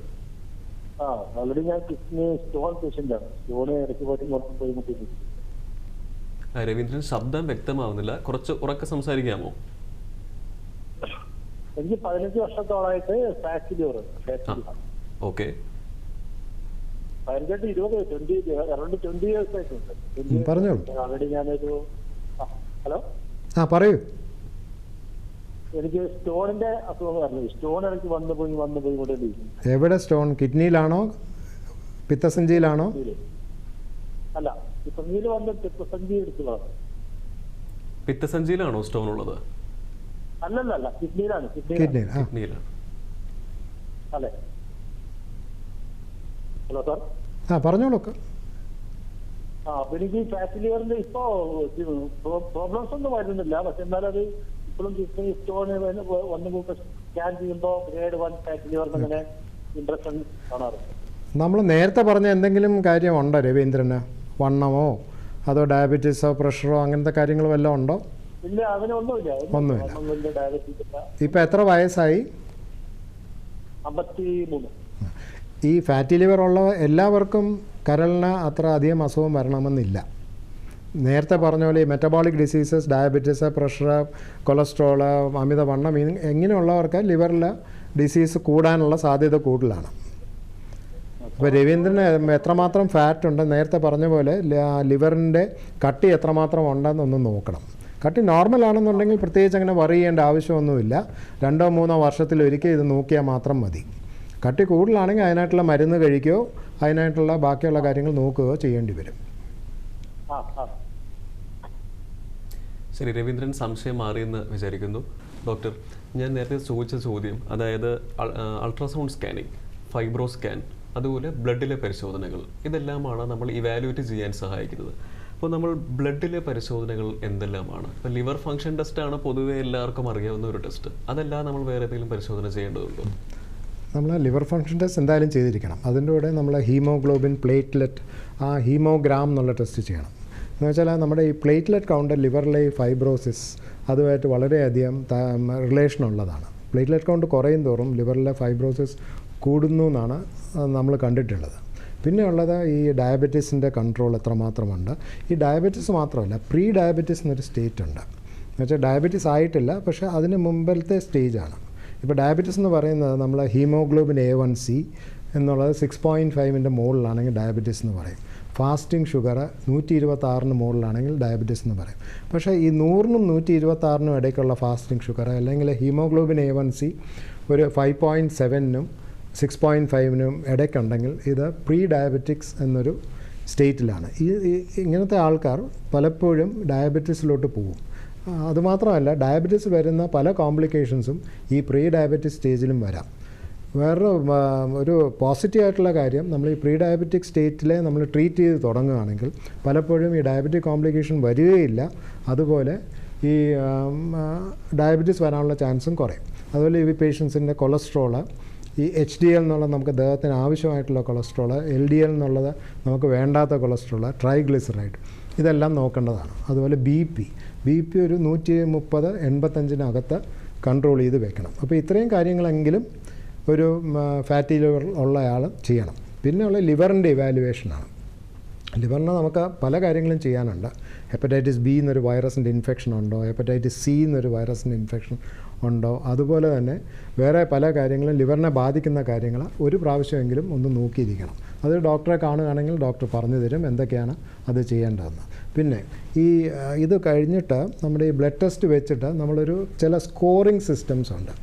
ഓൾറെഡി ഞാൻ കിഡ്നി സ്റ്റോൺ പേഷ്യന്റ് ആണ്. സ്റ്റോണ് ഇടയ്ക്ക് പോയി. രവീന്ദ്രൻ, ശബ്ദം വ്യക്തമാവുന്നില്ല, കുറച്ച് ഉറക്കെ സംസാരിക്കാമോ? എനിക്ക് 15 വർഷത്തോളമായിട്ട് ഫാറ്റി ലിവർ ഉണ്ട്. ഓക്കെ. 15 20 ഇയേഴ്സ് ആയിട്ടുണ്ട്. പറഞ്ഞോളൂ. ഓൾറെഡി ഞാനൊരു ഹലോ പറയൂ. എനിക്ക് സ്റ്റോണിന്റെ അസുഖം പറഞ്ഞു. സ്റ്റോൺ ഇടയ്ക്ക് വന്നു പോയി കൊണ്ടിരിക്കും. എവിടെ സ്റ്റോൺ? കിഡ്നിയിലാണോ പിത്തസഞ്ചിയിലാണോ? അല്ല, പിത്തസഞ്ചിയിൽ വന്ന് പിത്തസഞ്ചി എടുത്തതാണ്. പിത്തസഞ്ചിയിലാണോ സ്റ്റോൺ ഉള്ളത്? അല്ലല്ല, കിഡ്നിയിലാണ്. കിഡ്നിയിലാണ്. അല്ലേ? Hello sir. പറഞ്ഞോളൂ. അപ്പൊ എനിക്ക് ഫാറ്റി ലിവറിന്റെ ഇപ്പോ പ്രോബ്ലംസ് ഒന്നും വരുന്നില്ല. പക്ഷെ എന്നാലത് ഇപ്പോഴും കിഡ്നി സ്റ്റോൺ വന്നു സ്കാൻ ചെയ്യുമ്പോൾ ഗ്രേഡ് 1 ഫാറ്റി ലിവറിന് അങ്ങനെ ഇംപ്രഷൻ കാണാറുണ്ട്. നമ്മൾ നേരത്തെ പറഞ്ഞ എന്തെങ്കിലും കാര്യമുണ്ടോ രവീന്ദ്രന്? വണ്ണമോ അതോ ഡയബറ്റീസോ പ്രഷറോ അങ്ങനത്തെ കാര്യങ്ങൾ വല്ലതും ഉണ്ടോ? ഇല്ല, അതിനൊന്നുമില്ല. ഡയബറ്റീസ് ഇല്ല. ഇപ്പം എത്ര വയസ്സായി? 53. ഈ ഫാറ്റി ലിവർ ഉള്ള എല്ലാവർക്കും കരളിന് അത്ര അധികം അസുഖം വരണമെന്നില്ല. നേരത്തെ പറഞ്ഞ പോലെ ഈ metabolic diseases, diabetes, pressure, cholesterol, അമിതവണ്ണം ഇങ്ങനെയുള്ളവർക്ക് ലിവറിൽ ഡിസീസ് കൂടാനുള്ള സാധ്യത കൂടുതലാണ്. അപ്പോൾ രവീന്ദ്രന് എത്രമാത്രം ഫാറ്റ് ഉണ്ട്, നേരത്തെ പറഞ്ഞ പോലെ ലിവറിൻ്റെ കട്ടി എത്രമാത്രം ഉണ്ടെന്നൊന്ന് നോക്കണം. കട്ടി നോർമൽ ആണെന്നുണ്ടെങ്കിൽ പ്രത്യേകിച്ച് അങ്ങനെ വറി ചെയ്യേണ്ട ആവശ്യമൊന്നുമില്ല. 2-3 വർഷത്തിലൊരിക്കൽ ഇത് നോക്കിയാൽ മാത്രം മതി. കട്ടി കൂടുതലാണെങ്കിൽ അതിനായിട്ടുള്ള മരുന്ന് കഴിക്കുകയോ അതിനായിട്ടുള്ള ബാക്കിയുള്ള കാര്യങ്ങൾ നോക്കുകയോ ചെയ്യേണ്ടി വരും. ശരി, രവീന്ദ്രൻ സംശയം മാറിയെന്ന് വിചാരിക്കുന്നു. ഡോക്ടർ, ഞാൻ നേരത്തെ ചോദിച്ച ചോദ്യം, അതായത് അൾട്രാസൗണ്ട് സ്കാനിങ്, ഫൈബ്രോ സ്കാൻ, അതുപോലെ ബ്ലഡിലെ പരിശോധനകൾ, ഇതെല്ലാമാണ് നമ്മൾ ഇവാലുവേറ്റ് ചെയ്യാൻ സഹായിക്കുന്നത്. അപ്പോൾ നമ്മൾ ബ്ലഡിലെ പരിശോധനകൾ എന്തെല്ലാമാണ്? ഇപ്പോൾ ലിവർ ഫംഗ്ഷൻ ടെസ്റ്റാണ് പൊതുവെ എല്ലാവർക്കും അറിയാവുന്ന ഒരു ടെസ്റ്റ്. അതല്ല, നമ്മൾ വേറെ ഏതെങ്കിലും പരിശോധന ചെയ്യേണ്ടതുണ്ടോ? നമ്മൾ ലിവർ ഫംഗ്ഷൻ ടെസ്റ്റ് എന്തായാലും ചെയ്തിരിക്കണം. അതിൻ്റെ കൂടെ നമ്മൾ ഹീമോഗ്ലോബിൻ, പ്ലേറ്റ്ലെറ്റ്, ഹീമോഗ്രാം എന്നുള്ള ടെസ്റ്റ് ചെയ്യണം. എന്ന് വെച്ചാൽ നമ്മുടെ ഈ പ്ലേറ്റ്ലെറ്റ് കൗണ്ട് ലിവറിലെ ഈ ഫൈബ്രോസിസ് അതുമായിട്ട് വളരെയധികം റിലേഷൻ ഉള്ളതാണ്. പ്ലേറ്റ്ലെറ്റ് കൗണ്ട് കുറയും തോറും ലിവറിലെ ഫൈബ്രോസിസ് കൂടുന്നു എന്നാണ് നമ്മൾ കണ്ടിട്ടുള്ളത്. പിന്നെ ഉള്ളത് ഈ ഡയബറ്റീസിൻ്റെ കൺട്രോൾ എത്രമാത്രമുണ്ട്. ഈ ഡയബറ്റീസ് മാത്രമല്ല, പ്രീ ഡയബറ്റീസ് എന്നൊരു സ്റ്റേറ്റ് ഉണ്ട്. എന്നുവെച്ചാൽ ഡയബറ്റീസ് ആയിട്ടില്ല, പക്ഷേ അതിന് മുമ്പിലത്തെ സ്റ്റേജാണ്. ഇപ്പോൾ ഡയബറ്റീസ് എന്ന് പറയുന്നത് നമ്മൾ ഹീമോഗ്ലോബിൻ A1C എന്നുള്ളത് 6.5ൻ്റെ മുകളിലാണെങ്കിൽ ഡയബറ്റീസ് എന്ന് പറയും. ഫാസ്റ്റിംഗ് ഷുഗർ 126ന് മുകളിലാണെങ്കിൽ ഡയബറ്റീസ് എന്ന് പറയും. പക്ഷേ ഈ 100നും 126നും ഇടയ്ക്കുള്ള ഫാസ്റ്റിംഗ് ഷുഗർ അല്ലെങ്കിൽ ഹീമോഗ്ലോബിൻ A1C ഒരു 5.7നും 6.5നും ഇടയ്ക്കുണ്ടെങ്കിൽ ഇത് പ്രീ ഡയബറ്റിക്സ് എന്നൊരു സ്റ്റേറ്റിലാണ്. ഇങ്ങനത്തെ ആൾക്കാർ പലപ്പോഴും ഡയബറ്റീസിലോട്ട് പോകും. അതുമാത്രമല്ല, ഡയബറ്റീസ് വരുന്ന പല കോംപ്ലിക്കേഷൻസും ഈ പ്രീ ഡയബറ്റിക് സ്റ്റേജിലും വരാം. ഒരു പോസിറ്റീവായിട്ടുള്ള കാര്യം, നമ്മൾ ഈ പ്രീ ഡയബറ്റിക് സ്റ്റേറ്റിലെ നമ്മൾ ട്രീറ്റ് ചെയ്ത് തുടങ്ങുകയാണെങ്കിൽ പലപ്പോഴും ഈ ഡയബറ്റിക് കോംപ്ലിക്കേഷൻ വരികയില്ല. അതുപോലെ ഈ ഡയബറ്റീസ് വരാനുള്ള ചാൻസും കുറയും. അതുപോലെ ഈ പേഷ്യൻസിൻ്റെ കൊളസ്ട്രോള്, ഈ HDL എന്നുള്ളത് നമുക്ക് ദേഹത്തിന് ആവശ്യമായിട്ടുള്ള കൊളസ്ട്രോള്, LDL എന്നുള്ളത് നമുക്ക് വേണ്ടാത്ത കൊളസ്ട്രോള്, ട്രൈഗ്ലിസറൈഡ്, ഇതെല്ലാം നോക്കേണ്ടതാണ്. അതുപോലെ BP ഒരു 130-85 കൺട്രോൾ ചെയ്ത് വെക്കണം. അപ്പോൾ ഇത്രയും കാര്യങ്ങളെങ്കിലും ഒരു ഫാറ്റി ലിവർ ഉള്ളയാൾ ചെയ്യണം. പിന്നെയുള്ള ലിവറിൻ്റെ ഇവാലുവേഷനാണ്. ലിവറിന് നമുക്ക് പല കാര്യങ്ങളും ചെയ്യാനുണ്ട്. ഹെപ്പറ്റൈറ്റിസ് B എന്നൊരു വൈറസിൻ്റെ ഇൻഫെക്ഷൻ ഉണ്ടോ, ഹെപ്പറ്റൈറ്റിസ് C എന്നൊരു വൈറസിൻ്റെ ഇൻഫെക്ഷൻ ഉണ്ടോ, അതുപോലെ തന്നെ വേറെ പല കാര്യങ്ങളും ലിവറിനെ ബാധിക്കുന്ന കാര്യങ്ങൾ ഒരു പ്രാവശ്യമെങ്കിലും ഒന്ന് നോക്കിയിരിക്കണം. അത് ഡോക്ടറെ കാണുകയാണെങ്കിൽ ഡോക്ടർ പറഞ്ഞു തരും എന്തൊക്കെയാണ് അത് ചെയ്യേണ്ടതെന്ന്. പിന്നെ ഇത് കഴിഞ്ഞിട്ട് നമ്മുടെ ഈ ബ്ലഡ് ടെസ്റ്റ് വെച്ചിട്ട് നമ്മളൊരു ചില സ്കോറിംഗ് സിസ്റ്റംസ് ഉണ്ട്.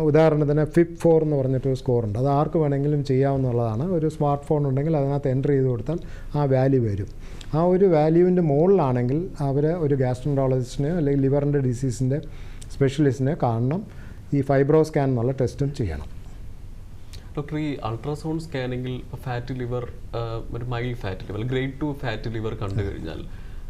ഉദാഹരണത്തിന് FIB-4 എന്ന് പറഞ്ഞിട്ടൊരു സ്കോറുണ്ട്. അത് ആർക്ക് വേണമെങ്കിലും ചെയ്യാവുന്നതാണ്. ഒരു സ്മാർട്ട് ഫോൺ ഉണ്ടെങ്കിൽ അതിനകത്ത് എൻ്റർ ചെയ്ത് കൊടുത്താൽ ആ വാല്യൂ വരും. ആ ഒരു വാല്യൂവിൻ്റെ മുകളിലാണെങ്കിൽ അവർ ഒരു ഗ്യാസ്ട്രോൻട്രോളജിസ്റ്റിനെയോ അല്ലെങ്കിൽ ലിവറിൻ്റെ ഡിസീസിൻ്റെ സ്പെഷ്യലിസ്റ്റിനെ കാണണം. ഈ ഫൈബ്രോ സ്കാൻ എന്നുള്ള ടെസ്റ്റും ചെയ്യണം. ഡോക്ടർ, ഈ അൾട്രാസൗണ്ട് സ്കാനിങ്ങിൽ ഫാറ്റി ലിവർ, ഒരു mild fatty liver, grade 2 fatty liver കണ്ടു കഴിഞ്ഞാൽ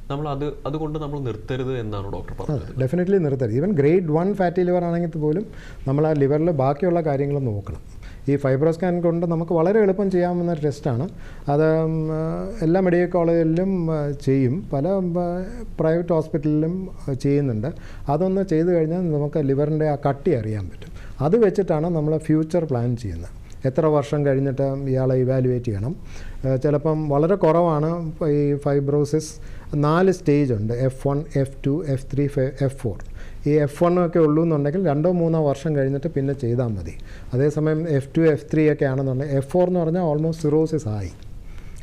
നമ്മൾ അതുകൊണ്ട് നമ്മൾ നിർത്തരുത് എന്നാണ് ഡോക്ടർ പറഞ്ഞത്? ഡെഫിനറ്റ്ലി നിർത്തരുത്. ഈവൻ ഗ്രേഡ് 1 ഫാറ്റി ലിവർ ആണെങ്കിൽ പോലും നമ്മൾ ആ ലിവറിൽ ബാക്കിയുള്ള കാര്യങ്ങൾ നോക്കണം. ഈ ഫൈബ്രോ സ്കാൻ കൊണ്ട് നമുക്ക് വളരെ എളുപ്പം ചെയ്യാവുന്ന ടെസ്റ്റാണ്. അത് എല്ലാ മെഡിക്കൽ കോളേജിലും ചെയ്യും, പല പ്രൈവറ്റ് ഹോസ്പിറ്റലിലും ചെയ്യുന്നുണ്ട്. അതൊന്ന് ചെയ്തു കഴിഞ്ഞാൽ നമുക്ക് ലിവറിൻ്റെ ആ കട്ടി അറിയാൻ പറ്റും. അത് വെച്ചിട്ടാണ് നമ്മൾ ഫ്യൂച്ചർ പ്ലാൻ ചെയ്യുന്നത്. എത്ര വർഷം കഴിഞ്ഞിട്ട് ഇയാളെ ഇവാലുവേറ്റ് ചെയ്യണം. ചിലപ്പം വളരെ കുറവാണ് ഈ ഫൈബ്രോസിസ്. 4 സ്റ്റേജ് ഉണ്ട്: F1, F2, F3, F4. ഈ F1 ഒക്കെ ഉള്ളൂ എന്നുണ്ടെങ്കിൽ 2-3 വർഷം കഴിഞ്ഞിട്ട് പിന്നെ ചെയ്താൽ മതി. അതേസമയം F2, F3 ഒക്കെ ആണെന്നുണ്ടെങ്കിൽ, F4 എന്ന് പറഞ്ഞാൽ ഓൾമോസ്റ്റ് സിറോസിസ് ആയി.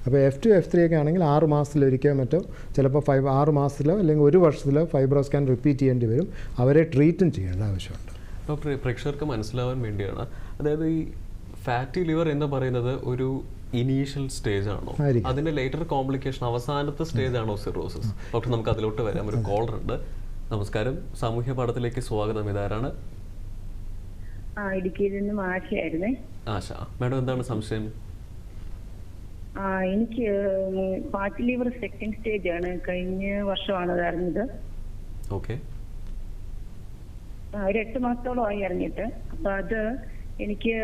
അപ്പോൾ F2, F3 ഒക്കെ ആണെങ്കിൽ 6 മാസത്തിലൊരിക്കൽ മറ്റോ, ചിലപ്പോൾ 6 മാസത്തിലോ അല്ലെങ്കിൽ 1 വർഷത്തിലോ ഫൈബ്രോ സ്കാൻ റിപ്പീറ്റ് ചെയ്യേണ്ടി വരും. അവരെ ട്രീറ്റും ചെയ്യേണ്ട ആവശ്യമുണ്ട്. ഡോക്ടർ, പ്രേക്ഷകർക്ക് മനസ്സിലാവാൻ വേണ്ടിയാണ്, അതായത് ഈ ഫാറ്റി ലിവർ എന്ന് പറയുന്നത് ഒരു ഇനീഷ്യൽ സ്റ്റേജ് ആണോ, അതിന്റെ ലേറ്റർ കോംപ്ലിക്കേഷൻ അവസാനത്തെ സ്റ്റേജ് ആണോ സിറോസിസ്? ഡോക്ടർ, നമുക്ക് അതിലോട്ട് വരാം. ഒരു കോളർ ഉണ്ട്. നമസ്കാരം, സാമൂഹ്യ പാഠത്തിലേക്ക് സ്വാഗതം. ഇതാരാണ്? ഇടുക്കിയിൽ നിന്നും ആശയായിരുന്നേ. ആശ മാഡം, എന്താണ് സംശയം? എനിക്ക് ഫാറ്റി ലിവർ സെക്കൻഡ് സ്റ്റേജ് ആണ്. കഴിഞ്ഞ വർഷമാണ് അത് അറിഞ്ഞത്. ഓക്കെ. ഒരു 8 മാസത്തോളമായി അറിഞ്ഞിട്ട്. അപ്പൊ അത് എനിക്ക്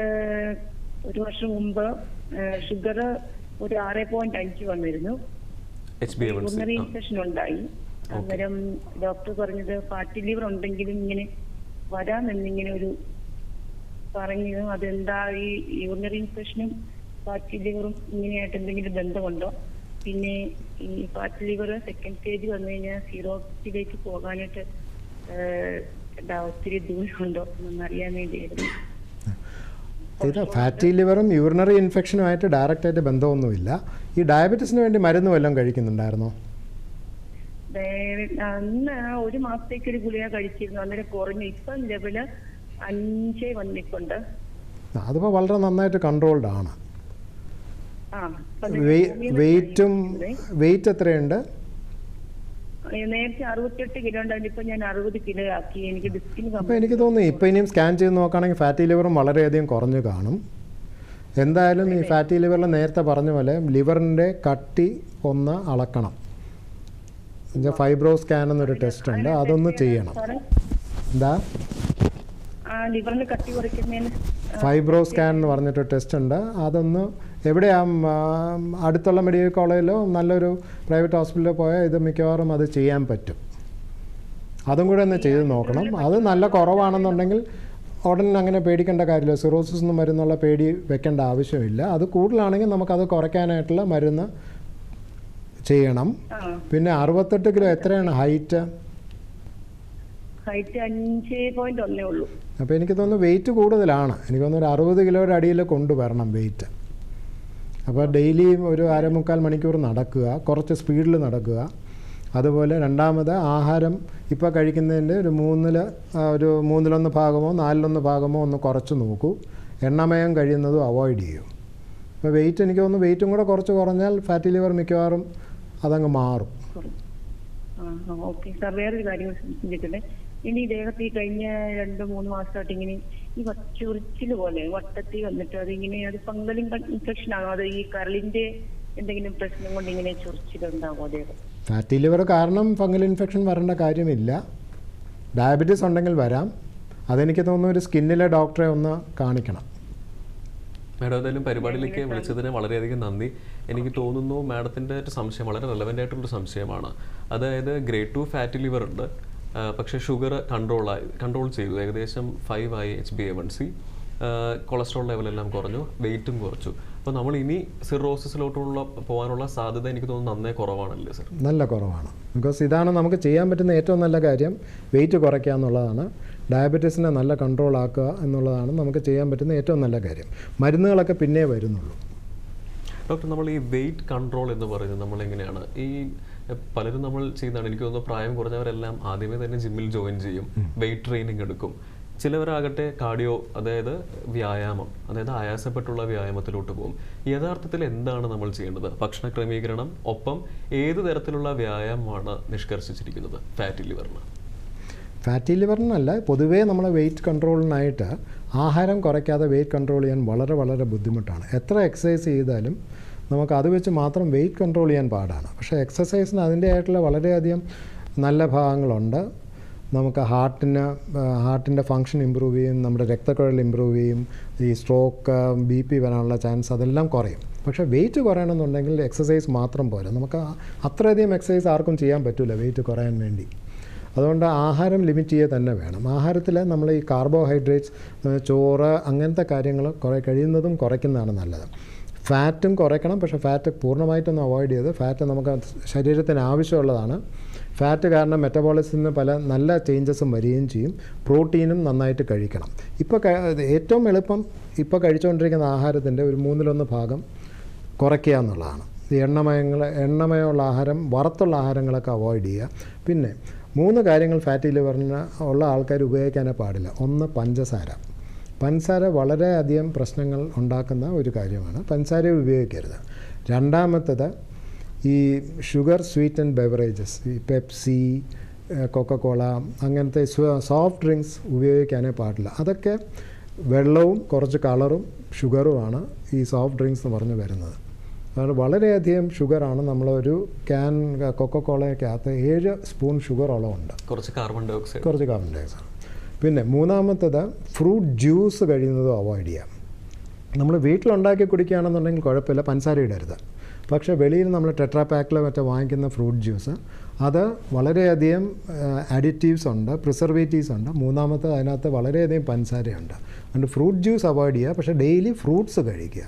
1 വർഷം മുമ്പ് ഷുഗർ ഒരു 6.5 വന്നിരുന്നു. യൂറിനറി ഇൻഫെക്ഷൻ ഉണ്ടായി. അന്നേരം ഡോക്ടർ പറഞ്ഞത് ഫാറ്റി ലിവർ ഉണ്ടെങ്കിലും ഇങ്ങനെ വരാമെന്നിങ്ങനെ ഒരു പറഞ്ഞു. അതെന്താ ഈ യൂറിനറി ഇൻഫെക്ഷനും ഫാറ്റി ലിവറും ഇങ്ങനെയായിട്ട് എന്തെങ്കിലും ബന്ധമുണ്ടോ? പിന്നെ ഈ ഫാറ്റി ലിവർ സെക്കൻഡ് സ്റ്റേജ് വന്നു കഴിഞ്ഞാൽ സീറോസിലേക്ക് പോകാനായിട്ട് ഒത്തിരി ദൂരമുണ്ടോ എന്നറിയാൻ വേണ്ടിയായിരുന്നു. ഇത് ഫാറ്റി ലിവറും യൂറിനറി ഇൻഫെക്ഷനുമായിട്ട് ഡയറക്റ്റായിട്ട് ബന്ധമൊന്നുമില്ല. ഈ ഡയബറ്റീസിന് വേണ്ടി മരുന്ന് വല്ലതും കഴിക്കുന്നുണ്ടായിരുന്നോ? അന്ന് 1 മാസത്തേക്ക് ഒരു ഗുളിക കഴിച്ചിരുന്നു. അന്നേരം കുറഞ്ഞു. ഇപ്പം ലെവല് 5 വന്നിട്ടുണ്ട്. അതിപ്പോൾ വളരെ നന്നായിട്ട് കൺട്രോൾഡ് ആണ്. വെയിറ്റ് എത്രയുണ്ട്? നേരത്തെ 68 കിലോ ഉണ്ടായിരുന്നു. ഇപ്പൊ ഞാൻ 60 കിലോ ആക്കി. എനിക്ക് ഡിസ്കിന്. അപ്പോൾ എനിക്ക് തോന്നുന്നു ഇപ്പം ഇനിയും സ്കാൻ ചെയ്ത് നോക്കുകയാണെങ്കിൽ ഫാറ്റി ലിവറും വളരെയധികം കുറഞ്ഞു കാണും. എന്തായാലും ഈ ഫാറ്റി ലിവറിൽ നേരത്തെ പറഞ്ഞ പോലെ ലിവറിൻ്റെ കട്ടി ഒന്ന് അളക്കണം. ഫൈബ്രോ സ്കാൻ എന്നൊരു ടെസ്റ്റ് ഉണ്ട്, അതൊന്ന് ചെയ്യണം. എന്താ ലിവറിന് കട്ടി കുറയ്ക്കുന്നതിന് ഫൈബ്രോ സ്കാൻ എന്ന് പറഞ്ഞിട്ടൊരു ടെസ്റ്റ് ഉണ്ട്. അതൊന്ന് എവിടെയാ, അടുത്തുള്ള മെഡിക്കൽ കോളേജിലോ നല്ലൊരു പ്രൈവറ്റ് ഹോസ്പിറ്റലിലോ പോയാൽ ഇത് മിക്കവാറും അത് ചെയ്യാൻ പറ്റും. അതും കൂടെ ഒന്ന് ചെയ്ത് നോക്കണം. അത് നല്ല കുറവാണെന്നുണ്ടെങ്കിൽ ഉടനെ അങ്ങനെ പേടിക്കേണ്ട കാര്യമില്ല. സിറോസിസ് ഒന്നും മരുന്നുള്ള പേടി വെക്കേണ്ട ആവശ്യമില്ല. അത് കൂടുതലാണെങ്കിൽ നമുക്കത് കുറയ്ക്കാനായിട്ടുള്ള മരുന്ന് ചെയ്യണം. പിന്നെ 68 കിലോ എത്രയാണ് ഹൈറ്റ്? 5.1 ഉള്ളൂ. അപ്പോൾ എനിക്ക് തോന്നുന്നു വെയിറ്റ് കൂടുതലാണ്. എനിക്ക് തോന്നുന്നു ഒരു 60 കിലോയുടെ അടിയിൽ കൊണ്ടുവരണം വെയിറ്റ്. അപ്പോൾ ഡെയിലി ഒരു 1/4 മണിക്കൂർ നടക്കുക, കുറച്ച് സ്പീഡിൽ നടക്കുക. അതുപോലെ രണ്ടാമത് ആഹാരം ഇപ്പോൾ കഴിക്കുന്നതിൻ്റെ ഒരു 1/3 ഭാഗമോ 4/1 ഭാഗമോ ഒന്ന് കുറച്ച് നോക്കൂ. എണ്ണമയം കഴിയുന്നതും അവോയ്ഡ് ചെയ്യൂ. അപ്പോൾ വെയിറ്റ്, എനിക്ക് തോന്നുന്നു വെയിറ്റും കൂടെ കുറച്ച് കുറഞ്ഞാൽ ഫാറ്റി ലിവർ മിക്കവാറും അതങ്ങ് മാറും. ഓക്കെ സാർ, വേറൊരു കാര്യം ചിന്തിക്കട്ടെ. ഇനി ദേഹത്ത് ഈ കഴിഞ്ഞ 2-3 മാസമായിട്ട് ഇങ്ങനെ ഈ ചൊറിച്ചിൽ പോലെ വട്ടത്തിൽ വന്നിട്ട് അതിങ്ങനെ, അത് ഫംഗൽ ഇൻഫെക്ഷൻ ആണോ, അത് ഈ കരളിന്റെ എന്തെങ്കിലും പ്രശ്നം കൊണ്ട് ഇങ്ങനെ ചൊറിച്ചിലുണ്ടാവോ ദേഹം? ഫാറ്റി ലിവർ കാരണം ഫംഗൽ ഇൻഫെക്ഷൻ വരേണ്ട കാര്യമില്ല. ഡയബറ്റീസ് ഉണ്ടെങ്കിൽ വരാം. അതെനിക്ക് തോന്നുന്നു ഒരു സ്കിന്നിലെ ഡോക്ടറെ ഒന്ന് കാണിക്കണം. മാഡം, ഏതായാലും പരിപാടിയിലേക്ക് വിളിച്ചതിന് വളരെയധികം നന്ദി. എനിക്ക് തോന്നുന്നു മാഡത്തിൻ്റെ ഒരു സംശയം വളരെ റെലവൻ്റ് ആയിട്ടുള്ളൊരു സംശയമാണ്. അതായത് ഗ്രേഡ് 2 ഫാറ്റി ലിവർ ഉണ്ട്, പക്ഷേ ഷുഗർ കൺട്രോൾ ചെയ്തു, ഏകദേശം 5 ആയി HbA1c, കൊളസ്ട്രോൾ ലെവലെല്ലാം കുറഞ്ഞു, വെയിറ്റും കുറച്ചു. അപ്പോൾ നമ്മൾ ഇനി സിറോസിസിലോട്ടുള്ള പോകാനുള്ള സാധ്യത എനിക്ക് തോന്നുന്നു നന്നേ കുറവാണല്ലേ സർ? നല്ല കുറവാണ്. ബിക്കോസ് ഇതാണ് നമുക്ക് ചെയ്യാൻ പറ്റുന്ന ഏറ്റവും നല്ല കാര്യം, വെയിറ്റ് കുറയ്ക്കുക എന്നുള്ളതാണ്. ഡയബറ്റീസിനെ നല്ല കൺട്രോൾ ആക്കുക എന്നുള്ളതാണ് നമുക്ക് ചെയ്യാൻ പറ്റുന്ന ഏറ്റവും നല്ല കാര്യം. മരുന്നുകളൊക്കെ പിന്നെ വരുന്നുള്ളൂ. ഡോക്ടർ, നമ്മൾ ഈ വെയിറ്റ് കൺട്രോൾ എന്ന് പറയുന്നത് നമ്മളെങ്ങനെയാണ്? ഈ പലരും നമ്മൾ ചെയ്യുന്നതാണ്, എനിക്ക് തോന്നുന്നു പ്രായം കുറഞ്ഞവരെല്ലാം ആദ്യമേ തന്നെ ജിമ്മിൽ ജോയിൻ ചെയ്യും, വെയിറ്റ് ട്രെയിനിങ് എടുക്കും. ചിലവരാകട്ടെ കാർഡിയോ, അതായത് വ്യായാമം, അതായത് ആയാസപ്പെട്ടുള്ള വ്യായാമത്തിലോട്ട് പോകും. യഥാർത്ഥത്തിൽ എന്താണ് നമ്മൾ ചെയ്യേണ്ടത്? ഭക്ഷണ ക്രമീകരണം ഒപ്പം ഏത് തരത്തിലുള്ള വ്യായാമമാണ് നിഷ്കർഷിച്ചിരിക്കുന്നത് ഫാറ്റി ലിവറിന്? ഫാറ്റി ലിവറിനല്ല, പൊതുവേ നമ്മളെ വെയിറ്റ് കൺട്രോളിനായിട്ട് ആഹാരം കുറയ്ക്കാതെ വെയിറ്റ് കൺട്രോൾ ചെയ്യാൻ വളരെ വളരെ ബുദ്ധിമുട്ടാണ്. എത്ര എക്സസൈസ് ചെയ്താലും നമുക്ക് അത് വെച്ച് മാത്രം വെയിറ്റ് കൺട്രോൾ ചെയ്യാൻ പാടാണ്. പക്ഷേ എക്സസൈസിന് അതിൻ്റെതായിട്ടുള്ള വളരെയധികം നല്ല ഭാഗങ്ങളുണ്ട്. നമുക്ക് ഹാർട്ടിൻ്റെ ഫങ്ഷൻ ഇമ്പ്രൂവ് ചെയ്യും, നമ്മുടെ രക്തക്കുഴൽ ഇമ്പ്രൂവ് ചെയ്യും, ഈ സ്ട്രോക്ക്, BP വരാനുള്ള ചാൻസ് അതെല്ലാം കുറയും. പക്ഷേ വെയിറ്റ് കുറയണമെന്നുണ്ടെങ്കിൽ എക്സസൈസ് മാത്രം പോരാ. നമുക്ക് അത്രയധികം എക്സസൈസ് ആർക്കും ചെയ്യാൻ പറ്റില്ല വെയിറ്റ് കുറയാൻ വേണ്ടി. അതുകൊണ്ട് ആഹാരം ലിമിറ്റ് ചെയ്യുക തന്നെ വേണം. ആഹാരത്തിൽ നമ്മൾ ഈ കാർബോഹൈഡ്രേറ്റ്സ്, ചോറ്, അങ്ങനത്തെ കാര്യങ്ങൾ കഴിയുന്നതും കുറയ്ക്കുന്നതാണ് നല്ലത്. ഫാറ്റും കുറയ്ക്കണം, പക്ഷേ ഫാറ്റ് പൂർണ്ണമായിട്ടൊന്നും അവോയ്ഡ് ചെയ്ത്, ഫാറ്റ് നമുക്ക് ശരീരത്തിന് ആവശ്യമുള്ളതാണ്. ഫാറ്റ് കാരണം മെറ്റബോളിസത്തിന് പല നല്ല ചേഞ്ചസും വരികയും ചെയ്യും. പ്രോട്ടീനും നന്നായിട്ട് കഴിക്കണം. ഇപ്പോൾ ഏറ്റവും എളുപ്പം ഇപ്പോൾ കഴിച്ചുകൊണ്ടിരിക്കുന്ന ആഹാരത്തിൻ്റെ ഒരു 1/3 ഭാഗം കുറയ്ക്കുക എന്നുള്ളതാണ്. ഈ എണ്ണമയമുള്ള ആഹാരം, വറുത്തുള്ള ആഹാരങ്ങളൊക്കെ അവോയ്ഡ് ചെയ്യുക. പിന്നെ 3 കാര്യങ്ങൾ ഫാറ്റി ലിവറിന് ഉള്ള ആൾക്കാർ ഉപയോഗിക്കാനേ പാടില്ല. ഒന്ന്, പഞ്ചസാര വളരെയധികം പ്രശ്നങ്ങൾ ഉണ്ടാക്കുന്ന ഒരു കാര്യമാണ്. പഞ്ചസാര ഉപയോഗിക്കരുത്. രണ്ടാമത്തത് ഈ ഷുഗർ സ്വീറ്റൻഡ് ബെവറേജസ്, ഈ പെപ്സി, കൊക്കക്കോള, അങ്ങനത്തെ സോഫ്റ്റ് ഡ്രിങ്ക്സ് ഉപയോഗിക്കാനേ പാടില്ല. അതൊക്കെ വെള്ളവും കുറച്ച് കളറും ഷുഗറുമാണ് ഈ സോഫ്റ്റ് ഡ്രിങ്ക്സ് എന്ന് പറഞ്ഞ് വരുന്നത്. അത് വളരെയധികം ഷുഗറാണ്. നമ്മളൊരു ക്യാൻ കൊക്കക്കോളയ്ക്കകത്ത് 7 സ്പൂൺ ഷുഗറോളം ഉണ്ട്. കുറച്ച് കാർബൺ ഡയോക്സൈഡ്. പിന്നെ മൂന്നാമത്തത് ഫ്രൂട്ട് ജ്യൂസ് കഴിയുന്നതും അവോയ്ഡ് ചെയ്യാം. നമ്മൾ വീട്ടിലുണ്ടാക്കി കുടിക്കുകയാണെന്നുണ്ടെങ്കിൽ കുഴപ്പമില്ല, പഞ്ചസാര ഇടരുത്. പക്ഷേ വെളിയിൽ നമ്മൾ ടെട്രാ പാക്കിൽ മറ്റേ വാങ്ങിക്കുന്ന ഫ്രൂട്ട് ജ്യൂസ്, അത് വളരെയധികം അഡിറ്റീവ്സ് ഉണ്ട്, പ്രിസർവേറ്റീവ്സ് ഉണ്ട്. മൂന്നാമത്തെ അതിനകത്ത് വളരെയധികം പഞ്ചസാരയുണ്ട്. അതുകൊണ്ട് ഫ്രൂട്ട് ജ്യൂസ് അവോയ്ഡ് ചെയ്യുക. പക്ഷേ ഡെയിലി ഫ്രൂട്ട്സ് കഴിക്കുക.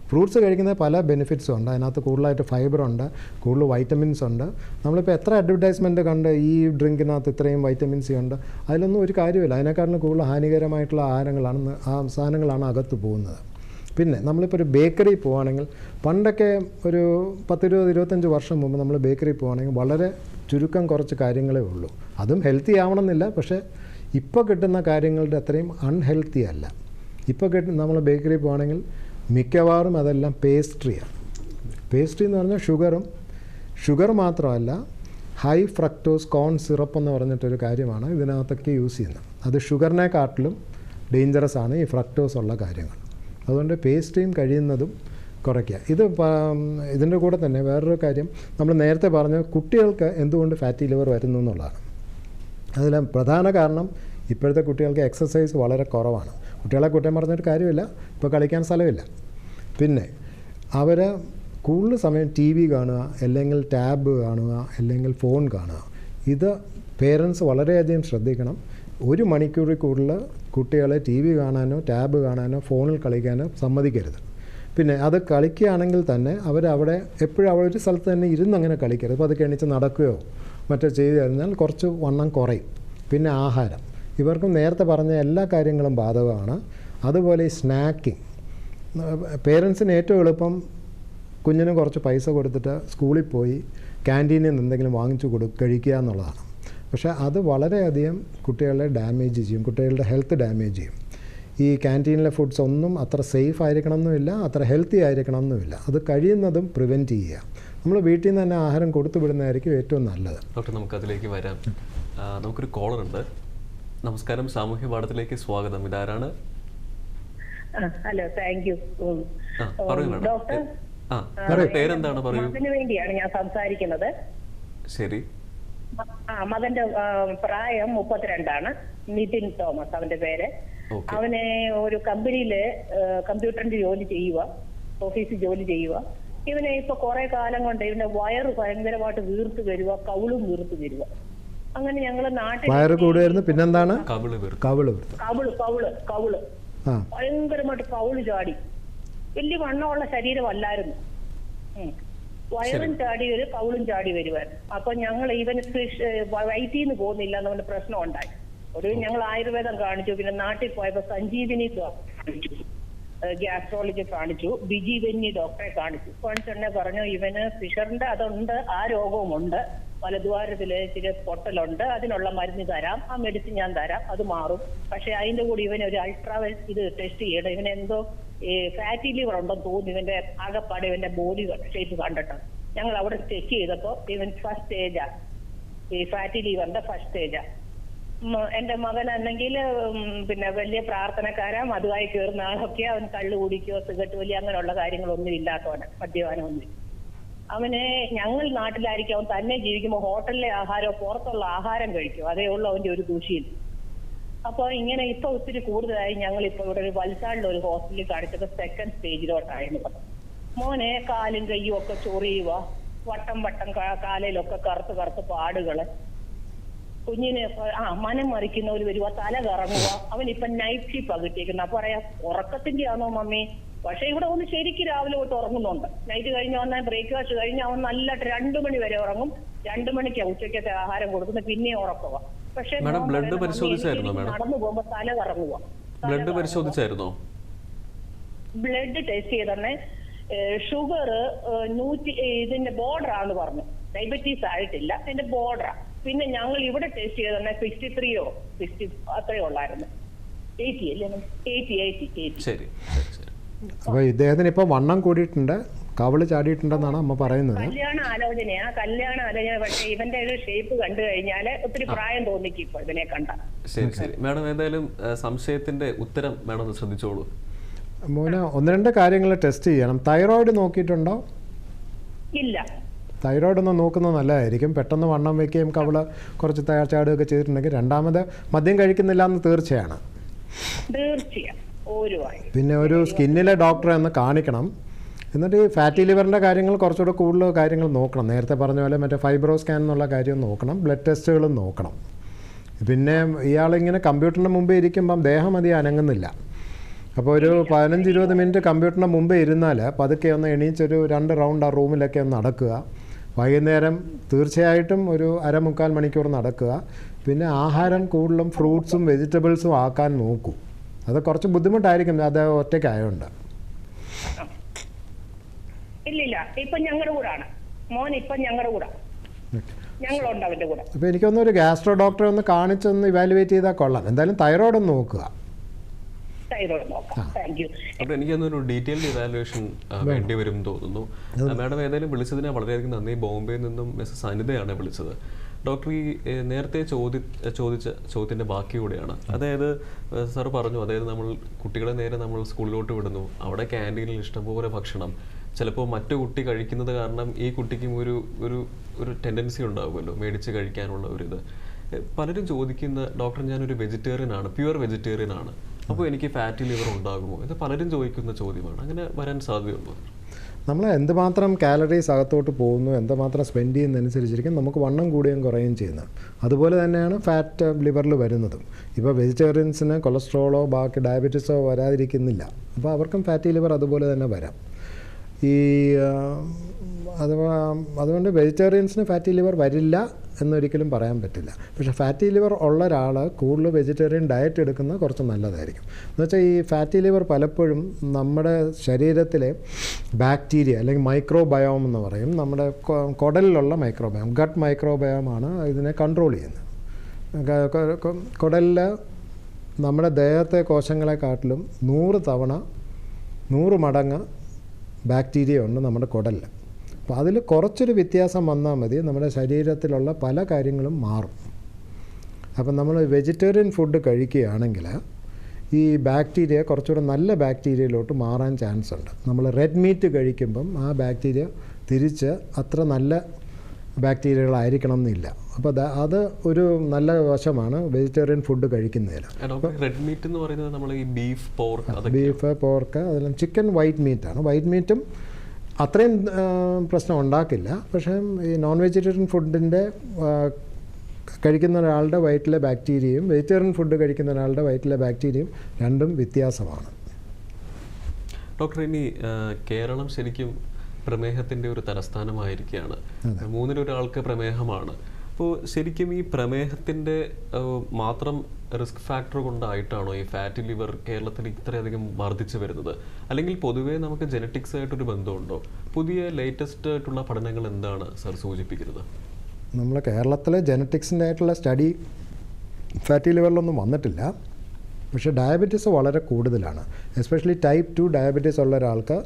ഫ്രൂട്ട്സ് കഴിക്കുന്ന പല ബെനിഫിറ്റ്സും ഉണ്ട്. അതിനകത്ത് കൂടുതലായിട്ട് ഫൈബറുണ്ട്, കൂടുതൽ വൈറ്റമിൻസ് ഉണ്ട്. നമ്മളിപ്പോൾ എത്ര അഡ്വർടൈസ്മെൻറ്റ് കണ്ട് ഈ ഡ്രിങ്കിനകത്ത് ഇത്രയും വൈറ്റമിൻ സി ഉണ്ട്, അതിലൊന്നും ഒരു കാര്യമില്ല. അതിനേക്കാളും കൂടുതൽ ഹാനികരമായിട്ടുള്ള സാധനങ്ങളാണ് അകത്ത് പോകുന്നത്. പിന്നെ നമ്മളിപ്പോൾ ഒരു ബേക്കറി പോവുകയാണെങ്കിൽ, പണ്ടൊക്കെ ഒരു 10-20-25 വർഷം മുമ്പ് നമ്മൾ ബേക്കറി പോവുകയാണെങ്കിൽ വളരെ ചുരുക്കം കുറച്ച് കാര്യങ്ങളേ ഉള്ളൂ. അതും ഹെൽത്തി ആവണമെന്നില്ല. പക്ഷേ ഇപ്പോൾ കിട്ടുന്ന കാര്യങ്ങളുടെ അത്രയും അൺഹെൽത്തി അല്ല. ഇപ്പോൾ നമ്മൾ ബേക്കറി പോവുകയാണെങ്കിൽ മിക്കവാറും അതെല്ലാം പേസ്ട്രിയാണ്. പേസ്ട്രി എന്ന് പറഞ്ഞാൽ ഷുഗർ മാത്രമല്ല, ഹൈ ഫ്രക്ടോസ് കോൺ സിറപ്പ് എന്ന് പറഞ്ഞിട്ടൊരു കാര്യമാണ് ഇതിനകത്തൊക്കെ യൂസ് ചെയ്യുന്നത്. അത് ഷുഗറിനെക്കാട്ടിലും ഡേഞ്ചറസ് ആണ് ഈ ഫ്രക്ടോസ് ഉള്ള കാര്യങ്ങൾ. അതുകൊണ്ട് പേസ്ട്രിയും കഴിയുന്നതും കുറയ്ക്കുക. ഇതിൻ്റെ കൂടെ തന്നെ വേറൊരു കാര്യം നമ്മൾ നേരത്തെ പറഞ്ഞ കുട്ടികൾക്ക് എന്തുകൊണ്ട് ഫാറ്റി ലിവർ വരുന്നു എന്നുള്ളതാണ്. അതിൽ പ്രധാന കാരണം ഇപ്പോഴത്തെ കുട്ടികൾക്ക് എക്സസൈസ് വളരെ കുറവാണ്. കുട്ടികളെ കുറ്റം പറഞ്ഞിട്ട് കാര്യമില്ല, ഇപ്പോൾ കളിക്കാൻ സ്ഥലമില്ല. പിന്നെ അവർ കൂടുതൽ സമയം TV കാണുക, അല്ലെങ്കിൽ ടാബ് കാണുക, അല്ലെങ്കിൽ ഫോൺ കാണുക. ഇത് പേരൻസ് വളരെയധികം ശ്രദ്ധിക്കണം. 1 മണിക്കൂറിൽ കൂടുതൽ കുട്ടികളെ TV കാണാനോ ടാബ് കാണാനോ ഫോണിൽ കളിക്കാനോ സമ്മതിക്കരുത്. പിന്നെ അത് കളിക്കുകയാണെങ്കിൽ തന്നെ അവരവിടെ എപ്പോഴും ഒരു സ്ഥലത്ത് തന്നെ ഇരുന്നങ്ങനെ കളിക്കരുത്. അപ്പോൾ അത് എണീച്ച് നടക്കുകയോ മറ്റോ ചെയ്തു കഴിഞ്ഞാൽ കുറച്ച് വണ്ണം കുറയും. പിന്നെ ആഹാരം, ഇവർക്കും നേരത്തെ പറഞ്ഞ എല്ലാ കാര്യങ്ങളും ബാധകമാണ്. അതുപോലെ ഈ സ്നാക്കിങ്, പേരൻസിന് ഏറ്റവും എളുപ്പം കുഞ്ഞിന് കുറച്ച് പൈസ കൊടുത്തിട്ട് സ്കൂളിൽ പോയി ക്യാൻറ്റീനിൽ നിന്ന് എന്തെങ്കിലും വാങ്ങിച്ചു കഴിക്കുക എന്നുള്ളതാണ്. പക്ഷേ അത് വളരെയധികം കുട്ടികളെ ഡാമേജ് ചെയ്യും, കുട്ടികളുടെ ഹെൽത്ത് ഡാമേജ് ചെയ്യും. ഈ ക്യാൻറ്റീനിലെ ഫുഡ്സ് ഒന്നും അത്ര സേഫ് ആയിരിക്കണമെന്നുമില്ല, അത്ര ഹെൽത്തി ആയിരിക്കണമെന്നുമില്ല. അത് കഴിയുന്നതും പ്രിവെൻറ്റ് ചെയ്യുക. നമ്മൾ വീട്ടിൽ നിന്ന് തന്നെ ആഹാരം കൊടുത്തു വിടുന്നതായിരിക്കും ഏറ്റവും നല്ലത്. ഡോക്ടർ, നമുക്കതിലേക്ക് വരാം. നമുക്കൊരു കോളറുണ്ട്. നമസ്കാരം, സാമൂഹ്യ പാഠത്തിലേക്ക് സ്വാഗതം. ഇതാരാണ്? Hello, thank you doctor. പേരെന്താണ്? പറയൂ. മകന് വേണ്ടിയാണ് ഞാൻ സംസാരിക്കുന്നത്. ശരി. മകന്റെ പ്രായം 32 നിതിൻ തോമസ് അവന്റെ പേര്. അവന് ഒരു കമ്പനിയില് കമ്പ്യൂട്ടറിന്റെ ജോലി ചെയ്യുക, ഓഫീസിൽ ജോലി ചെയ്യുക. ഇവനെ ഇപ്പൊ കുറെ കാലം കൊണ്ട് ഇവന്റെ വയറ് ഭയങ്കരമായിട്ട് വീർത്ത് വരിക, കവിളും വീർത്ത് വരിക. അങ്ങനെ ഞങ്ങള് നാട്ടിൽ പിന്നെന്താണ് കവിള് ഭയങ്കരമായിട്ട് കവിള് ചാടി. വലിയ വണ്ണമുള്ള ശരീരമല്ലായിരുന്നു. വയറും ചാടി വരും, കവിളും ചാടി വരുമായിരുന്നു. അപ്പൊ ഞങ്ങൾ ഇവന് വയറ്റിൽ നിന്ന് പോകുന്നില്ല എന്നുകൊണ്ട് പ്രശ്നം ഉണ്ടായി. ഒടുവിൽ ഞങ്ങൾ ആയുർവേദം കാണിച്ചു. പിന്നെ നാട്ടിൽ പോയപ്പോ സഞ്ജീവിനി കാണിച്ചു, ഗ്യാസ്ട്രോളജി കാണിച്ചു, ബിജി വെന്നി ഡോക്ടറെ കാണിച്ചു. കാണിച്ചെന്നെ പറഞ്ഞു ഇവന് ഫിഷറിന്റെ അതുണ്ട്, ആ രോഗവുമുണ്ട്, വലദ്വാരത്തില് ഇച്ചിരി പൊട്ടലുണ്ട്, അതിനുള്ള മരുന്ന് തരാം, ആ മെഡിസിൻ ഞാൻ തരാം, അത് മാറും. പക്ഷെ അതിന്റെ കൂടി ഇവന് ഒരു അൾട്രാ ഇത് ടെസ്റ്റ് ചെയ്യണം. ഇവനെന്തോ ഫാറ്റി ലിവർ ഉണ്ടെന്ന് തോന്നി. ഇവന്റെ ആകെപ്പാടെ ഇവന്റെ ബോഡി ഷേപ്പ് കണ്ടിട്ട് ഞങ്ങൾ അവിടെ ചെക്ക് ചെയ്തപ്പോ ഇവൻ ഫസ്റ്റ് സ്റ്റേജാ, ഈ ഫാറ്റി ലിവറിന്റെ ഫസ്റ്റ് സ്റ്റേജാ. എന്റെ മകനാണെങ്കിൽ പിന്നെ വലിയ പ്രാർത്ഥനക്കാരാ, മധുവായി കയറുന്ന ആളൊക്കെ. അവൻ കള്ളു കുടിക്കോ സിഗരറ്റ് വലിയ അങ്ങനെയുള്ള കാര്യങ്ങളൊന്നും ഇല്ലാത്തവന്, മദ്യപാനമൊന്നും. അവന് ഞങ്ങൾ നാട്ടിലായിരിക്കും, അവൻ തന്നെ ജീവിക്കുമ്പോൾ ഹോട്ടലിലെ ആഹാരമോ പുറത്തുള്ള ആഹാരം കഴിക്കും, അതേ ഉള്ളൂ അവന്റെ ഒരു ദൂഷ്യം. അപ്പൊ ഇങ്ങനെ ഇപ്പൊ ഒത്തിരി കൂടുതലായി. ഞങ്ങൾ ഇപ്പൊ ഇവിടെ ഒരു വൽസാടിലെ ഒരു ഹോസ്പിറ്റലിൽ കാണിച്ചപ്പോ സെക്കൻഡ് സ്റ്റേജിലോട്ടായിരുന്നു പറഞ്ഞു. മോനെ കാലും കയ്യും ഒക്കെ ചൊറിയുക, വട്ടം വട്ടം കാലയിലൊക്കെ കറുത്ത് പാടുകള്, കുഞ്ഞിന് മനം മറിക്കുന്നവര് വരുക, തല കറങ്ങുക. അവനിപ്പൊ നൈറ്റ് ഷിപ്പാ കിട്ടിയേക്കുന്നത്. അപ്പൊ പറയാ ഉറക്കത്തിന്റെ ആണോ മമ്മി? പക്ഷെ ഇവിടെ ഒന്ന് ശരിക്കും രാവിലെ തൊട്ട് ഉറങ്ങുന്നുണ്ട്. നൈറ്റ് കഴിഞ്ഞ് വന്നാൽ ബ്രേക്ക്ഫാസ്റ്റ് കഴിഞ്ഞ് അവൻ നല്ലതായിട്ട് 2 മണി വരെ ഉറങ്ങും. 2 മണിക്കാ ഉച്ചക്കത്തെ ആഹാരം കൊടുക്കുന്നത്, പിന്നെ ഉറക്കുക. പക്ഷെ ബ്ലഡ് പരിശോധിച്ചായിരുന്നോ മാഡം? നടന്നു പോകുമ്പോ തല കറങ്ങുക. ബ്ലഡ് പരിശോധിച്ചായിരുന്നോ? ബ്ലഡ് ടെസ്റ്റ് ചെയ്തന്നെ ഷുഗർ 100 ഇതിന്റെ ബോർഡറാന്ന് പറഞ്ഞു. ഡയബറ്റീസ് ആയിട്ടില്ല, ഇതിന്റെ ബോർഡറാ. പിന്നെ ഞങ്ങൾ ഇവിടെ ടെസ്റ്റ് ചെയ്തന്നെ 63 60 അത്രേ ഉള്ളായിരുന്നു. 80 അല്ലേ? 80. ശരി. അപ്പോൾ ഇദ്ദേഹത്തിന് ഇപ്പോൾ വണ്ണം കൂടിയിട്ടുണ്ട്, കവിള് ചാടിയിട്ടുണ്ടെന്നാണ് അമ്മ പറയുന്നത്. കല്യാണ ആലോചന. പക്ഷേ ഇവന്റെ ഒരു ഷേപ്പ് കണ്ടു കഴിഞ്ഞാൽ ഒത്തിരി പ്രായം തോന്നിക്കും ഇപ്പൊ ഇതിനെ കണ്ട. ശരി. മാഡം ഏതായാലും സംശയത്തിന്റെ ഉത്തരം മാഡം ഒന്ന് ശ്രദ്ധിച്ചോളൂ. മോനെ 1-2 കാര്യങ്ങൾ ടെസ്റ്റ് ചെയ്യണം. തൈറോയിഡ് നോക്കിയിട്ടുണ്ടോ? ഇല്ല. തൈറോയിഡ് ഒന്ന് നോക്കുന്നത് നല്ലതായിരിക്കും. പെട്ടെന്ന് വണ്ണം വയ്ക്കുകയും കവിള് കുറച്ച് ചാടുകയൊക്കെ ചെയ്തിട്ടുണ്ടെങ്കിൽ. രണ്ടാമത് മദ്യം കഴിക്കുന്നില്ല എന്ന് തീർച്ചയാണ്. പിന്നെ ഒരു സ്കിന്നിലെ ഡോക്ടറെ ഒന്ന് കാണിക്കണം. എന്നിട്ട് ഈ ഫാറ്റി ലിവറിൻ്റെ കാര്യങ്ങൾ കുറച്ചുകൂടെ കൂടുതൽ കാര്യങ്ങൾ നോക്കണം. നേരത്തെ പറഞ്ഞ പോലെ മറ്റേ ഫൈബ്രോ സ്കാൻ എന്നുള്ള കാര്യം നോക്കണം, ബ്ലഡ് ടെസ്റ്റുകളും നോക്കണം. പിന്നെ ഇയാളിങ്ങനെ കമ്പ്യൂട്ടറിന് മുമ്പേ ഇരിക്കുമ്പം ദേഹം അധികം അനങ്ങുന്നില്ല. അപ്പോൾ ഒരു 15-20 മിനിറ്റ് കമ്പ്യൂട്ടറിന് മുമ്പേ ഇരുന്നാൽ പതുക്കെ ഒന്ന് എണീച്ചൊരു 2 റൗണ്ട് ആ റൂമിലൊക്കെ ഒന്ന് നടക്കുക. വൈകുന്നേരം തീർച്ചയായിട്ടും ഒരു 1/4 മണിക്കൂർ നടക്കുക. പിന്നെ ആഹാരം കൂടുതലും ഫ്രൂട്ട്സും വെജിറ്റബിൾസും ആക്കാൻ നോക്കൂ. അത് കുറച്ച് ബുദ്ധിമുട്ടായിരിക്കും, അത് ഒറ്റയ്ക്കായതുകൊണ്ട്. ഇല്ലില്ല, ഇപ്പൊ ഞങ്ങളുടെ കൂടാണ് മോൻ. ഇപ്പൊ ഞങ്ങളുടെ കൂടെ ഞങ്ങളുണ്ട് അവന്റെ കൂടെ. അപ്പോൾ എനിക്കൊന്നൊരു ഗ്യാസ്ട്രോ ഡോക്ടറെ ഒന്ന് കാണിച്ചൊന്ന് ഇവാലുവേറ്റ് ചെയ്താൽ കൊള്ളാം. എന്തായാലും തൈറോയിഡ് ഒന്ന് നോക്കുക. അപ്പോൾ എനിക്കൊന്നൊരു ഡീറ്റെയിൽഡ് ഇവാലുവേഷൻ വേണ്ടി വരും തോന്നുന്നു. മാഡം ഏതായാലും വിളിച്ചതിന് വളരെയധികം നന്ദി. ബോംബെയിൽ നിന്നും മിസ്സസ് അനിതയാണ് വിളിച്ചത്. ഡോക്ടർ ഈ നേരത്തെ ചോദിച്ച ചോദ്യത്തിൻ്റെ ബാക്കി കൂടെയാണ്. അതായത് സാർ പറഞ്ഞു, അതായത് നമ്മൾ കുട്ടികളെ നേരെ നമ്മൾ സ്കൂളിലോട്ട് വിടുന്നു, അവിടെ ക്യാൻറ്റീനിൽ ഇഷ്ടംപോലെ ഭക്ഷണം, ചിലപ്പോൾ മറ്റു കുട്ടി കഴിക്കുന്നത് കാരണം ഈ കുട്ടിക്കും ഒരു ടെൻഡൻസി ഉണ്ടാകുമല്ലോ മേടിച്ച് കഴിക്കാനുള്ള ഒരിത്. പലരും ചോദിക്കുന്ന, ഡോക്ടർ ഞാനൊരു വെജിറ്റേറിയൻ ആണ്, പ്യുവർ വെജിറ്റേറിയൻ ആണ്, അപ്പോൾ എനിക്ക് ഫാറ്റി ലിവർ ഉണ്ടാകുമോ? ഇത് പലരും ചോദിക്കുന്ന ചോദ്യമാണ്. അങ്ങനെ വരാൻ സാധ്യതയുണ്ടോ? നമ്മൾ എന്തുമാത്രം കാലറീസ് അകത്തോട്ട് പോകുന്നു, എന്തുമാത്രം സ്പെൻഡ് ചെയ്യുന്നതനുസരിച്ചിരിക്കും നമുക്ക് വണ്ണം കൂടുകയും കുറയുകയും ചെയ്യുന്നത്. അതുപോലെ തന്നെയാണ് ഫാറ്റ് ലിവറിൽ വരുന്നതും. ഇപ്പോൾ വെജിറ്റേറിയൻസിന് കൊളസ്ട്രോളോ ബാക്കി ഡയബറ്റീസോ വരാതിരിക്കുന്നില്ല. അപ്പോൾ അവർക്കും ഫാറ്റി ലിവർ അതുപോലെ തന്നെ വരാം. അതുകൊണ്ട് വെജിറ്റേറിയൻസിന് ഫാറ്റി ലിവർ വരില്ല എന്നൊരിക്കലും പറയാൻ പറ്റില്ല. പക്ഷേ ഫാറ്റി ലിവർ ഉള്ള ഒരാൾ കൂടുതൽ വെജിറ്റേറിയൻ ഡയറ്റ് എടുക്കുന്നത് കുറച്ച് നല്ലതായിരിക്കും. എന്നുവെച്ചാൽ ഈ ഫാറ്റി ലിവർ പലപ്പോഴും നമ്മുടെ ശരീരത്തിലെ ബാക്ടീരിയ അല്ലെങ്കിൽ മൈക്രോബയോം എന്ന് പറയും, നമ്മുടെ കുടലിലുള്ള മൈക്രോബയോം, ഗട്ട് മൈക്രോബയോമാണ് ഇതിനെ കൺട്രോൾ ചെയ്യുന്നത്. കുടലിൽ നമ്മുടെ ദേഹത്തെ കോശങ്ങളെക്കാട്ടിലും 100 മടങ്ങ് ബാക്ടീരിയ ഉണ്ട് നമ്മുടെ കുടലിൽ. അപ്പോൾ അതിൽ കുറച്ചൊരു വ്യത്യാസം വന്നാൽ മതി, നമ്മുടെ ശരീരത്തിലുള്ള പല കാര്യങ്ങളും മാറും. അപ്പം നമ്മൾ വെജിറ്റേറിയൻ ഫുഡ് കഴിക്കുകയാണെങ്കിൽ ഈ ബാക്ടീരിയ കുറച്ചുകൂടെ നല്ല ബാക്ടീരിയയിലോട്ട് മാറാൻ ചാൻസ് ഉണ്ട്. നമ്മൾ റെഡ് മീറ്റ് കഴിക്കുമ്പം ആ ബാക്ടീരിയ തിരിച്ച് അത്ര നല്ല ബാക്ടീരിയകളായിരിക്കണം എന്നില്ല. അപ്പോൾ അത് ഒരു നല്ല വശമാണ് വെജിറ്റേറിയൻ ഫുഡ് കഴിക്കുന്നതിൽ. റെഡ് മീറ്റ് എന്ന് പറയുന്നത് നമ്മൾ ഈ ബീഫ്, പോർക്ക്, അതെല്ലാം ചിക്കൻ വൈറ്റ് മീറ്റാണ്. വൈറ്റ് മീറ്റും അത്രയും പ്രശ്നം ഉണ്ടാക്കില്ല. പക്ഷേ ഈ നോൺ വെജിറ്റേറിയൻ ഫുഡിൻ്റെ കഴിക്കുന്ന ഒരാളുടെ വയറ്റിലെ ബാക്ടീരിയയും വെജിറ്റേറിയൻ ഫുഡ് കഴിക്കുന്ന ഒരാളുടെ വയറ്റിലെ ബാക്ടീരിയയും രണ്ടും വ്യത്യാസമാണ്. ഡോക്ടർ, ഇനി കേരളം ശരിക്കും പ്രമേഹത്തിൻ്റെ ഒരു തലസ്ഥാനമായിരിക്കുകയാണ്. 3-1 പ്രമേഹമാണ്. അപ്പോൾ ശരിക്കും ഈ പ്രമേഹത്തിൻ്റെ മാത്രം റിസ്ക് ഫാക്ടർ കൊണ്ടായിട്ടാണോ ഈ ഫാറ്റി ലിവർ കേരളത്തിൽ ഇത്രയധികം വർദ്ധിച്ചു വരുന്നത്? അല്ലെങ്കിൽ പൊതുവേ നമുക്ക് ജനറ്റിക്സ് ആയിട്ടൊരു ബന്ധമുണ്ടോ? പുതിയ ലേറ്റസ്റ്റ് ആയിട്ടുള്ള പഠനങ്ങൾ എന്താണ് സാർ സൂചിപ്പിക്കുന്നത്? നമ്മൾ കേരളത്തിലെ ജനറ്റിക്സിൻ്റെ ആയിട്ടുള്ള സ്റ്റഡി ഫാറ്റി ലിവറിലൊന്നും വന്നിട്ടില്ല. പക്ഷേ ഡയബറ്റീസ് വളരെ കൂടുതലാണ്. എസ്പെഷ്യലി ടൈപ്പ് 2 ഡയബറ്റീസ് ഉള്ള ഒരാൾക്ക്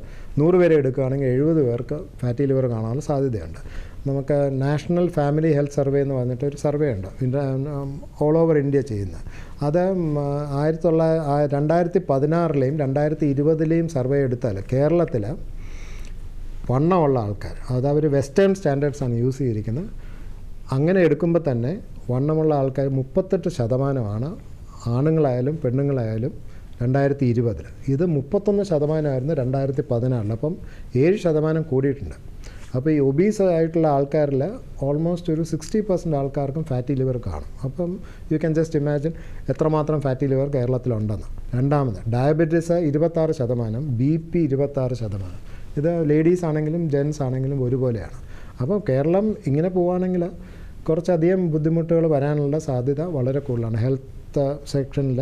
100 പേരെ എടുക്കുകയാണെങ്കിൽ 70 പേർക്ക് ഫാറ്റി ലിവർ കാണാനുള്ള സാധ്യതയുണ്ട്. നമുക്ക് നാഷണൽ ഫാമിലി ഹെൽത്ത് സർവേ എന്ന് പറഞ്ഞിട്ട് ഒരു സർവേ ഉണ്ട് ഓൾ ഓവർ ഇന്ത്യ ചെയ്യുന്നത്. അത് 2016 2020 സർവേ എടുത്താൽ കേരളത്തിൽ വണ്ണമുള്ള ആൾക്കാർ, അത് അവർ വെസ്റ്റേൺ സ്റ്റാൻഡേർഡ്സാണ് യൂസ് ചെയ്തിരിക്കുന്നത്, അങ്ങനെ എടുക്കുമ്പോൾ തന്നെ വണ്ണമുള്ള ആൾക്കാർ 38% ആണുങ്ങളായാലും പെണ്ണുങ്ങളായാലും 2020. ഇത് 31% 2016. അപ്പം 7% കൂടിയിട്ടുണ്ട്. അപ്പോൾ ഈ ഒബീസ് ആയിട്ടുള്ള ആൾക്കാരിൽ ഓൾമോസ്റ്റ് ഒരു 60% ആൾക്കാർക്കും ഫാറ്റി ലിവർ കാണും. അപ്പം യു ക്യാൻ ജസ്റ്റ് ഇമാജിൻ എത്രമാത്രം ഫാറ്റി ലിവർ കേരളത്തിലുണ്ടെന്ന്. രണ്ടാമത് ഡയബറ്റീസ് 26%, BP 26%. ഇത് ലേഡീസ് ആണെങ്കിലും ജെൻസ് ആണെങ്കിലും ഒരുപോലെയാണ്. അപ്പോൾ കേരളം ഇങ്ങനെ പോവുകയാണെങ്കിൽ കുറച്ചധികം ബുദ്ധിമുട്ടുകൾ വരാനുള്ള സാധ്യത വളരെ കൂടുതലാണ്. ഹെൽത്ത് സെക്ഷനിൽ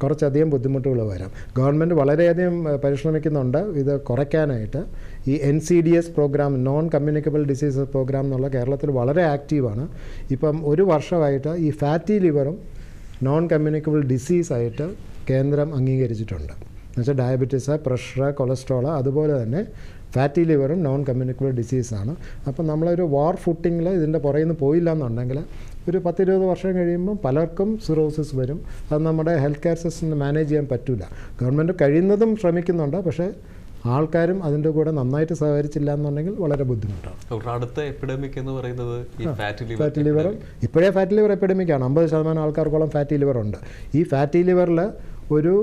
കുറച്ചധികം ബുദ്ധിമുട്ടുകൾ വരാം. ഗവൺമെൻറ് വളരെയധികം പരിശ്രമിക്കുന്നുണ്ട് ഇത് കുറയ്ക്കാനായിട്ട്. ഈ NCDS programme, non communicable diseases programme എന്നുള്ള കേരളത്തിൽ വളരെ ആക്റ്റീവാണ്. ഇപ്പം ഒരു വർഷമായിട്ട് ഈ ഫാറ്റി ലിവറും നോൺ കമ്മ്യൂണിക്കബിൾ ഡിസീസായിട്ട് കേന്ദ്രം അംഗീകരിച്ചിട്ടുണ്ട്. എന്നുവെച്ചാൽ ഡയബറ്റീസ്, പ്രഷർ, കൊളസ്ട്രോൾ, അതുപോലെ തന്നെ ഫാറ്റി ലിവറും നോൺ കമ്മ്യൂണിക്കബിൾ ഡിസീസാണ്. അപ്പം നമ്മളൊരു വാർ ഫുട്ടിങ്ങിൽ ഇതിൻ്റെ പുറകിൽ നിന്ന് പോയില്ല എന്നുണ്ടെങ്കിൽ ഒരു 10-20 വർഷം കഴിയുമ്പം പലർക്കും സിറോസിസ് വരും. അത് നമ്മുടെ ഹെൽത്ത് കെയർ സിസ്റ്റം മാനേജ് ചെയ്യാൻ പറ്റില്ല. ഗവൺമെൻറ് കഴിയുന്നതും ശ്രമിക്കുന്നുണ്ട്, പക്ഷേ ആൾക്കാരും അതിൻ്റെ കൂടെ നന്നായിട്ട് സഹകരിച്ചില്ല എന്നുണ്ടെങ്കിൽ വളരെ ബുദ്ധിമുട്ടാണ്. അടുത്ത എപ്പിഡമിക് എന്ന് പറയുന്നത് ഈ ഫാറ്റി ലിവറും ഇപ്പോഴേ ഫാറ്റി ലിവർ എപ്പിഡമിക്കാണ്. 50% ആൾക്കാർക്കോളം ഫാറ്റി ലിവർ ഉണ്ട്. ഈ ഫാറ്റി ലിവറിൽ ഒരു